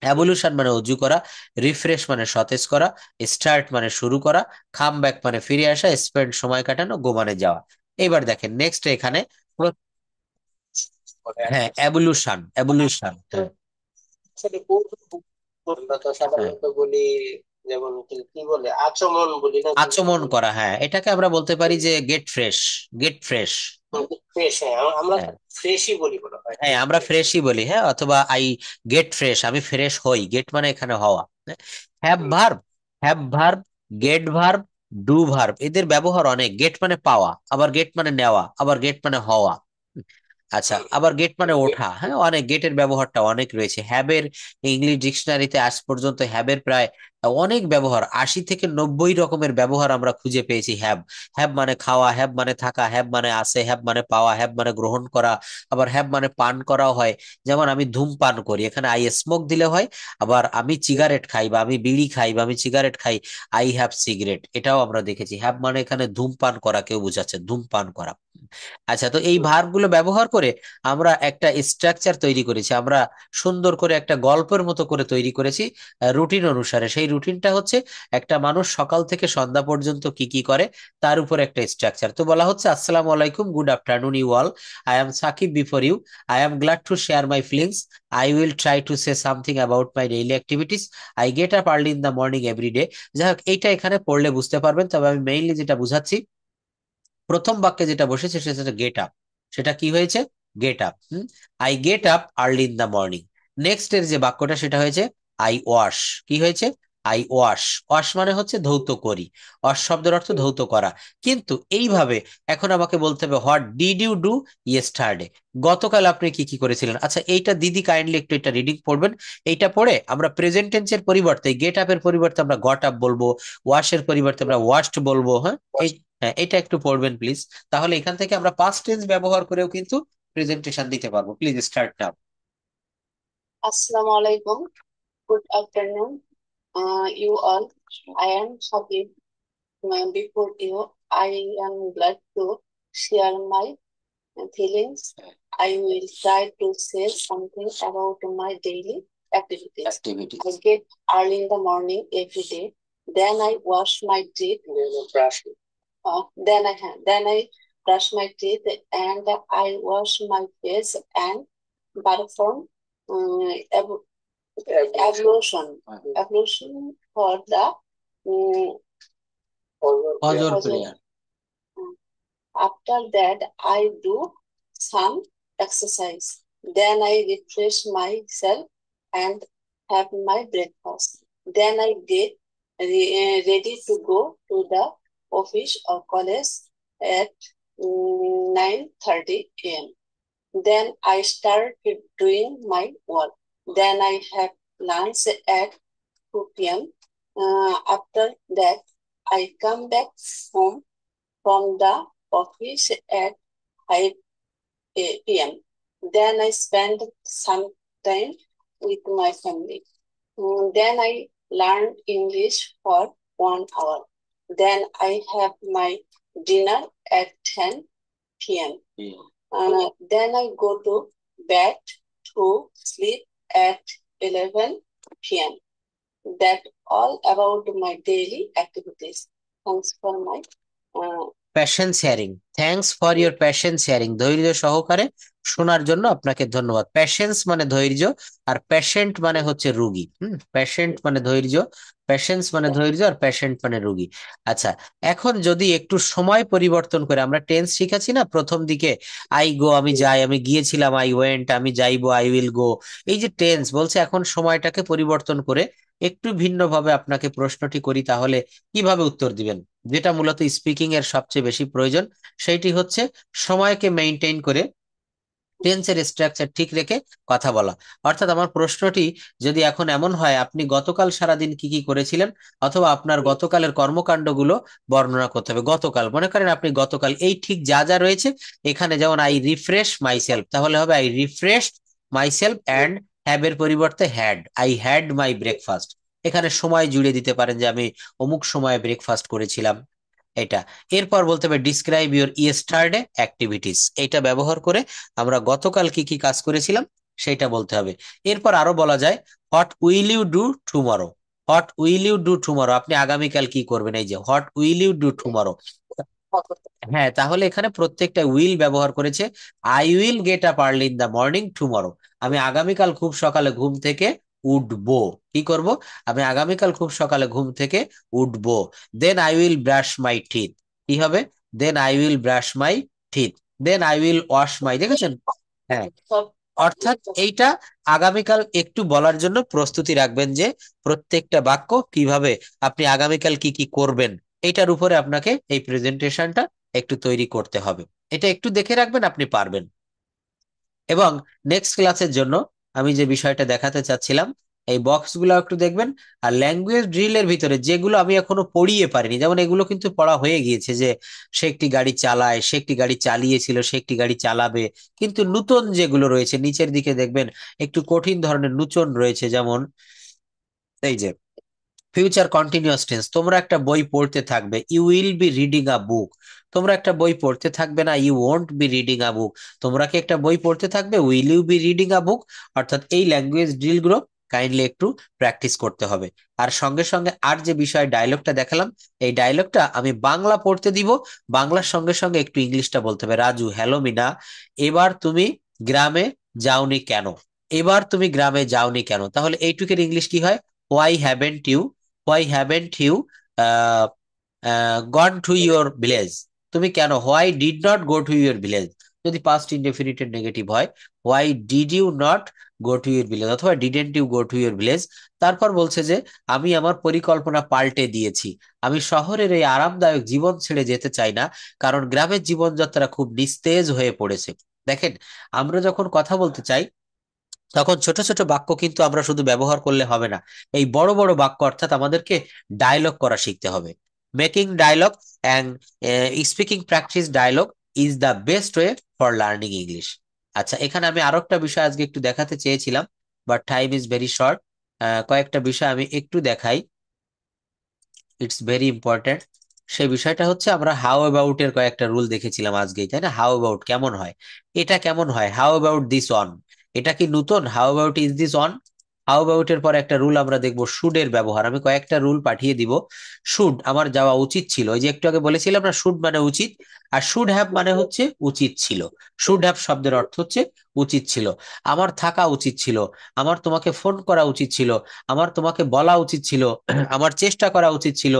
অ্যাভলিউশন মানে উজু করা, রিফ্রেশ মানে সতেজ করা, স্টার্ট মানে শুরু করা, কাম ব্যাক মানে ফিরে আসা, স্পেন্ড সময় কাটানো, গো মানে যাওয়া। এবার দেখেন নেক্সট এখানে হ্যাঁ অ্যাভলিউশন, অ্যাভলিউশন আসলে আমরা তো সাধারণত বলি, যেমন কি বলে আচমন বলি না, আচমন করা। হ্যাঁ, এটাকে আমরা বলতে পারি যে gate fresh, gate fresh. Fresh. হ্যাঁ, আমরা ফ্রেশই বলি মনে হয়। হ্যাঁ, আমরা ফ্রেশই বলি। হ্যাঁ, অথবা আই গেট ফ্রেশ, আমি ফ্রেশ হই। গেট মানে এখানে হওয়া। Have verb, have verb, get verb, do verb, এদের ব্যবহার অনেক। গেট মানে পাওয়া, আবার গেট মানে নেওয়া, আবার গেট মানে হওয়া। আচ্ছা, আবার গেট মানে ওঠা। হ্যাঁ, অনেক গেটের ব্যবহারটা অনেক রয়েছে। হ্যাবের ইংলিশ ডিকশনারিতে আজ পর্যন্ত হ্যাবের প্রায় অনেক ব্যবহার, 80 থেকে 90 রকমের ব্যবহার আমরা খুঁজে পেয়েছি। হ্যাব, হ্যাব মানে খাওয়া, হ্যাব মানে থাকা, হ্যাব মানে আছে, হ্যাব মানে পাওয়া, হ্যাব মানে গ্রহণ করা, আবার হ্যাব মানে পান করাও হয়। যেমন আমি ধূমপান করি, এখানে আই স্মোক দিলে হয়। আবার আমি সিগারেট খাই বা আমি বিড়ি খাই বা আমি সিগারেট খাই, আই হ্যাভ সিগারেট, এটাও আমরা দেখেছি। হ্যাব মানে এখানে ধূমপান করা কেউ বোঝাচ্ছে, ধূমপান করা। আচ্ছা, তো এই ভার্ব গুলো ব্যবহার করে আমরা একটা স্ট্রাকচার তৈরি করেছি। আমরা সুন্দর করে একটা গল্পের মতো করে তৈরি করেছি রুটিন অনুসারে। সেই রুটিনটা হচ্ছে একটা মানুষ সকাল থেকে সন্ধ্যা পর্যন্ত কি কি করে তার উপর একটা স্ট্রাকচার। তো বলা হচ্ছে, আসসালামু আলাইকুম, good afternoon you all, I am Sakib before you, I am glad to share my feelings, I will try to say something about my daily activities, I get up early in the morning every day. যাই হোক, এইটা এখানে পড়লে বুঝতে পারবেন। তবে আমি mainly যেটা বুঝাচ্ছি, প্রথম বাক্যে যেটা বসেছে সেটা গেট আপ। সেটা কি হয়েছে? Get up. I get up early in the morning. Next এর যে বাক্যটা সেটা হয়েছে আই ওয়াশ। কি হয়েছে? I wash. ওয়াশ মানে হচ্ছে ধৌত করি, ওয়াশ শব্দের অর্থ ধৌত করা। কিন্তু এইভাবে এখন আমাকে বলতে হবে what did you do yesterday, গতকাল আপনি কি কি করেছিলেন। আচ্ছা এইটা দিদি কাইন্ডলি একটু এটা রিডিং পড়বেন। এইটা পড়ে আমরা প্রেজেন্ট টেন্সের পরিবর্তে গেট আপের পরিবর্তে আমরা গট আপ বলবো, ওয়াশের পরিবর্তে আমরা ওয়াশড বলবো। হ্যাঁ হ্যাঁ এটা একটু পড়বেন প্লিজ। তাহলে এখান থেকে আমরা পাস্ট টেন্স ব্যবহার করেও কিন্তু প্রেজেন্টেশন দিতে পারবো। Please start now. Assalamu alaikum. Good afternoon, you all. I am Habib. Before you, I am glad to share my feelings. I will try to say something about my daily activities. I get early in the morning every day. Then I wash my teeth. Then I brush my teeth and I wash my face and perform ablution for the um, অজর Fajr. Prayer. After that, I do some exercise. Then I refresh myself and have my breakfast. Then I get ready to go to the office or college at 9:30 a.m. Then I start doing my work. Then I have lunch at 2 p.m. After that, I come back home from the office at 5 p.m. Then I spend some time with my family. Then I learn English for 1 hour. Then I have my dinner at 10 p.m. Then I go to bed to sleep at 11 p.m. That all about my daily activities. Thanks for my passion sharing, thanks for your passion sharing, ধৈর্য সহকারে শোনার জন্য আপনাকে ধন্যবাদ। Patience মানে ধৈর্য, আর patient মানে হচ্ছে রুগী। প্যাশেন্ট মানে ধৈর্য, প্যাশেন্স মানে ধৈর্য, আর প্যাশেন্ট মানে রুগী। আচ্ছা এখন যদি একটু সময় পরিবর্তন করে, আমরা টেন্স শিখাচ্ছি না প্রথম দিকে, আই গো আমি যাই, আমি গিয়েছিলাম আই ওয়েন্ট, আমি যাইবো আই উইল গো। এই যে টেন্স বলছে, এখন সময়টাকে পরিবর্তন করে একটু ভিন্নভাবে আপনাকে প্রশ্নটি করি, তাহলে কিভাবে উত্তর দিবেন? যেটা মূলত স্পিকিং এর সবচেয়ে বেশি প্রয়োজন, সেইটি হচ্ছে সময়কে মেনটেন করে টেন্সের স্ট্রাকচার ঠিক রেখে কথা বলা। অর্থাৎ আমার প্রশ্নটি যদি এখন এমন হয়, আপনি গতকাল সারাদিন কি কি করেছিলেন, অথবা আপনার গতকালের কর্মকাণ্ডগুলো বর্ণনা করতে হবে। গতকাল মনে করেন আপনি গতকাল এই ঠিক যা যা রয়েছে এখানে, যেমন আই রিফ্রেশ মাইসেলফ, তাহলে হবে I refresh myself and have এর পরিবর্তে had, I had my breakfast. এখানে সময় জুড়ে দিতে পারেন যে আমি অমুক সময়ে ব্রেকফাস্ট করেছিলাম, এটা। এরপর বলতে হবে ডিসক্রাইব ইউর ইয়েস্টারডে অ্যাক্টিভিটিস, এটা ব্যবহার করে আমরা গতকাল কি কি কাজ করেছিলাম সেটা বলতে হবে। এরপর আরো বলা যায় what will you do tomorrow, what will you do tomorrow, আপনি আগামীকাল কি করবেন, এই যে what will you do tomorrow. হ্যাঁ তাহলে এখানে প্রত্যেকটা উইল ব্যবহার করেছে। I will get up early in the morning tomorrow, আমি আগামীকাল খুব সকালে ঘুম থেকে উঠবো। কি করব? আমি আগামীকাল খুব সকালে ঘুম থেকে উঠবো। Then I will brush my teeth, কি হবে? Then I will brush my teeth, then I will wash my, দেখেছেন? হ্যাঁ অর্থাৎ এইটা আগামীকাল একটু বলার জন্য প্রস্তুতি রাখবেন, যে প্রত্যেকটা বাক্য কিভাবে আপনি আগামীকাল কি কি করবেন, এটার উপরে আপনাকে এই প্রেজেন্টেশনটা একটু তৈরি করতে হবে। এটা একটু দেখে রাখবেন, আপনি পারবেন। এবং নেক্সট ক্লাসের জন্য আমি যে বিষয়টা দেখাতে চাচ্ছিলাম, এই বক্সগুলো একটু দেখবেন। আর ল্যাঙ্গুয়েজ ড্রিলের ভিতরে যেগুলো আমি এখনো পড়িয়ে পারিনি, যেমন এগুলো কিন্তু পড়া হয়ে গিয়েছে, যে সে একটি গাড়ি চালায়, সে একটি গাড়ি চালিয়েছিল, সে একটি গাড়ি চালাবে। কিন্তু নূতন যেগুলো রয়েছে নিচের দিকে দেখবেন একটু কঠিন ধরনের নূতন রয়েছে, যেমন এই যে ফিউচার কন্টিনিউয়াস টেন্স, তোমরা একটা বই পড়তে থাকবে, you will be reading a book. তোমরা একটা বই পড়তে থাকবে না, you won't be reading a book. তোমরা কি একটা বই পড়তে থাকবে, will you be reading a book. অর্থাৎ এই ল্যাঙ্গুয়েজ ড্রিল গুলো কাইন্ডলি একটু প্র্যাকটিস করতে হবে। আর সঙ্গে সঙ্গে আর যে বিষয় ডায়লগটা দেখালাম, এই ডায়লগটা আমি বাংলা পড়তে দিব, বাংলার সঙ্গে সঙ্গে একটু ইংলিশটা বলতে হবে। রাজু, হ্যালো মিনা, এবার তুমি গ্রামে যাওনি কেন? এবার তুমি গ্রামে যাওনি কেন? তাহলে এইটুকের ইংলিশ কি হয়? Why haven't you, why haven't you gone to your village? তুমি কেন, why did not go to your village? যদি পাস্ট ইনডেফিনিটের নেগেটিভ হয়, why did you not go to your village, অথবা didn't you go to your village. তারপর বলছে যে আমি আমার পরিকল্পনা পাল্টে দিয়েছি, আমি শহরের এই আরামদায়ক জীবন ছেড়ে যেতে চাই না, কারণ গ্রামের জীবনযাত্রা খুব নিস্তেজ হয়ে পড়েছে। দেখেন, আমরা যখন কথা বলতে চাই তখন ছোট ছোট বাক্য কিন্তু আমরা শুধু ব্যবহার করলে হবে না, এই বড় বড় বাক্য অর্থাৎ আমাদেরকে ডায়লগ করা শিখতে হবে। Making dialogue and speaking practice dialogue is the best way for learning English. আচ্ছা, এখানে আমি আরো একটা বিষয় আজকে একটু দেখাতে চেয়েছিলাম, but time is very short. কয়েকটা বিষয় আমি একটু দেখাই, ইটস ভেরি ইম্পর্টেন্ট। সেই বিষয়টা হচ্ছে, আমরা হাউ অ্যাবাউট এর কয়েকটা রুল দেখেছিলাম আজকেই, তাই না? হাউ অ্যাবাউট কেমন হয়, এটা কেমন হয়, হাউ অ্যাবাউট দিস অন, এটা কি নতুন? How about is this on. How about এর পরে একটা রুল আমরা দেখবো, শুড এর ব্যবহার। আমি কয়েকটা রুল পাঠিয়ে দিব। শুড, আমার যাওয়া উচিত ছিল, ওই যে একটু আগে বলেছিলাম না, শুড মানে উচিত, আর শুড হ্যাভ মানে হচ্ছে উচিত ছিল। শুড হ্যাভ শব্দের অর্থ হচ্ছে উচিত ছিল। আমার থাকা উচিত ছিল, আমার তোমাকে ফোন করা উচিত ছিল, আমার তোমাকে বলা উচিত ছিল, আমার চেষ্টা করা উচিত ছিল,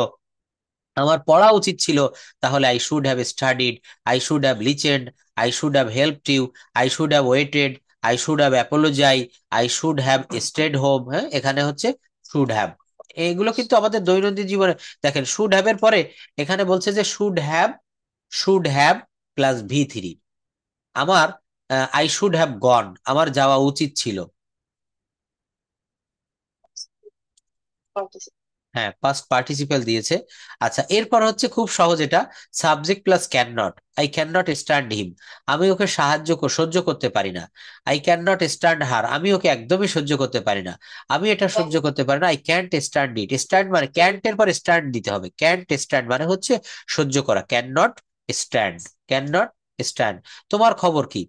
আমার পড়া উচিত ছিল। তাহলে I should have studied, I should have listened, I should have helped you, I should have waited, I should have apologise, I should have stayed home. হ্যাঁ, এখানে হচ্ছে শুড হ্যাভ। এগুলো কিন্তু আমাদের দৈনন্দিন জীবনে, দেখেন শুড হ্যাভ এর পরে এখানে বলছে যে শুড হ্যাভ প্লাস V3। আমার আই শুড হ্যাভ গন, আমার যাওয়া উচিত ছিল। হ্যাঁ, পাস্ট পার্টিসিপেল দিয়েছে। আচ্ছা, এরপর হচ্ছে খুব সহজ, এটা subject plus cannot. I can not stand him, আমি ওকে সহ্য করতে পারি না। I can not stand her, আমি ওকে একদমই সহ্য করতে পারি না, আমি এটা সহ্য করতে পারি না। I can't stand it, stand মানে ক্যান্ট এর পর স্ট্যান্ড দিতে হবে, ক্যান্ট স্ট্যান্ড মানে হচ্ছে সহ্য করা, can not stand, can not stand. তোমার খবর কি,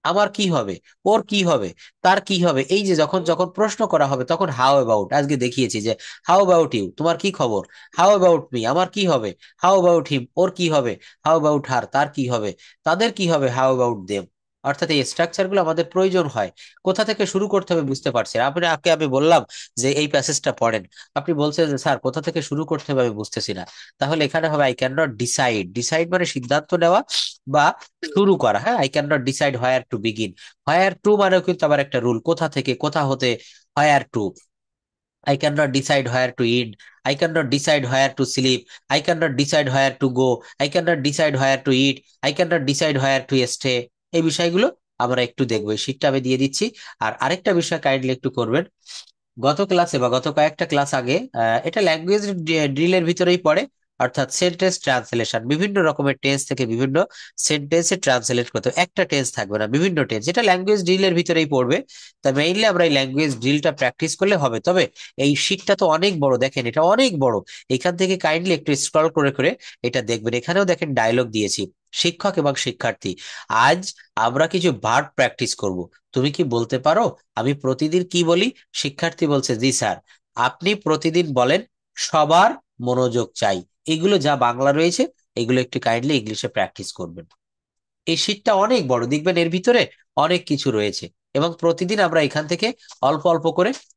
আমার কি হবে, ওর কি হবে, তার কি হবে, এই যে যখন যখন প্রশ্ন করা হবে তখন হাউ অ্যাবাউট। আজকে দেখিয়েছি যে হাউ অ্যাবাউট ইউ, তোমার কি খবর, হাউ অ্যাবাউট মি, আমার কি হবে, হাউ অ্যাবাউট হিম, ওর কি হবে, হাউ অ্যাবাউট হার, তার কি হবে, তাদের কি হবে, হাউ অ্যাবাউট দেম। অর্থাৎ এই স্ট্রাকচার গুলো আমাদের প্রয়োজন হয়। কোথা থেকে শুরু করতে হবে বুঝতে পারছি না। আপনাকে আমি বললাম যে এই প্যাসেজটা পড়েন, আপনি বলছেন যে স্যার কোথা থেকে শুরু করতে হবে আমি বুঝতেছি না। তাহলে এখানে হবে I can not decide, decide মানে সিদ্ধান্ত নেওয়া বা শুরু করা। হ্যাঁ, I can not decide where to begin, where two মানেও কিন্তু আবার একটা রুল, কোথা থেকে, কোথা হতে, হোয়ার two. I cannot decide where to eat. I cannot decide where to sleep. I cannot decide where to go. I cannot decide where to eat. I cannot decide where to stay. এই বিষয়গুলো আমরা একটু দেখবো, এই শীটটা আমি দিয়ে দিচ্ছি। আর আরেকটা বিষয় কাইন্ডলি একটু করবেন, গত ক্লাসে বা গত কয়েকটা ক্লাস আগে, এটা ল্যাঙ্গুয়েজ ড্রিলের ভিতরেই পড়ে, অর্থাৎ সেন্টেন্স ট্রান্সলেশন, বিভিন্ন রকমের টেন্স থেকে বিভিন্ন সেন্টেন্সে ট্রান্সলেট করতে হবে। একটা টেন্স থাকবে না, বিভিন্ন টেন্স, এটা ল্যাঙ্গুয়েজ ড্রিলের ভিতরেই পড়বে। তা মেইনলি আমরা এই ল্যাঙ্গুয়েজ ড্রিলটা প্র্যাকটিস করলে হবে। তবে এই শীটটা তো অনেক বড়, দেখেন এটা অনেক বড়। এখান থেকে কাইন্ডলি একটু স্ক্রল করে করে এটা দেখবেন। এখানেও দেখেন ডায়লগ দিয়েছি, শিক্ষক এবং শিক্ষার্থী। আজ আমরা কিছু ভার্ব প্র্যাকটিস করব। তুমি কি বলতে পারো আমি প্রতিদিন কি বলি? শিক্ষার্থী বলছে জি স্যার। আপনি প্রতিদিন বলেন সবার মনোযোগ চাই। এগুলো যা বাংলা রয়েছে, এগুলো একটু কাইন্ডলি ইংলিশে প্র্যাকটিস করবেন। এই শীটটা অনেক বড়, দেখবেন এর ভিতরে অনেক কিছু রয়েছে, এবং প্রতিদিন আমরা এখান থেকে অল্প অল্প করে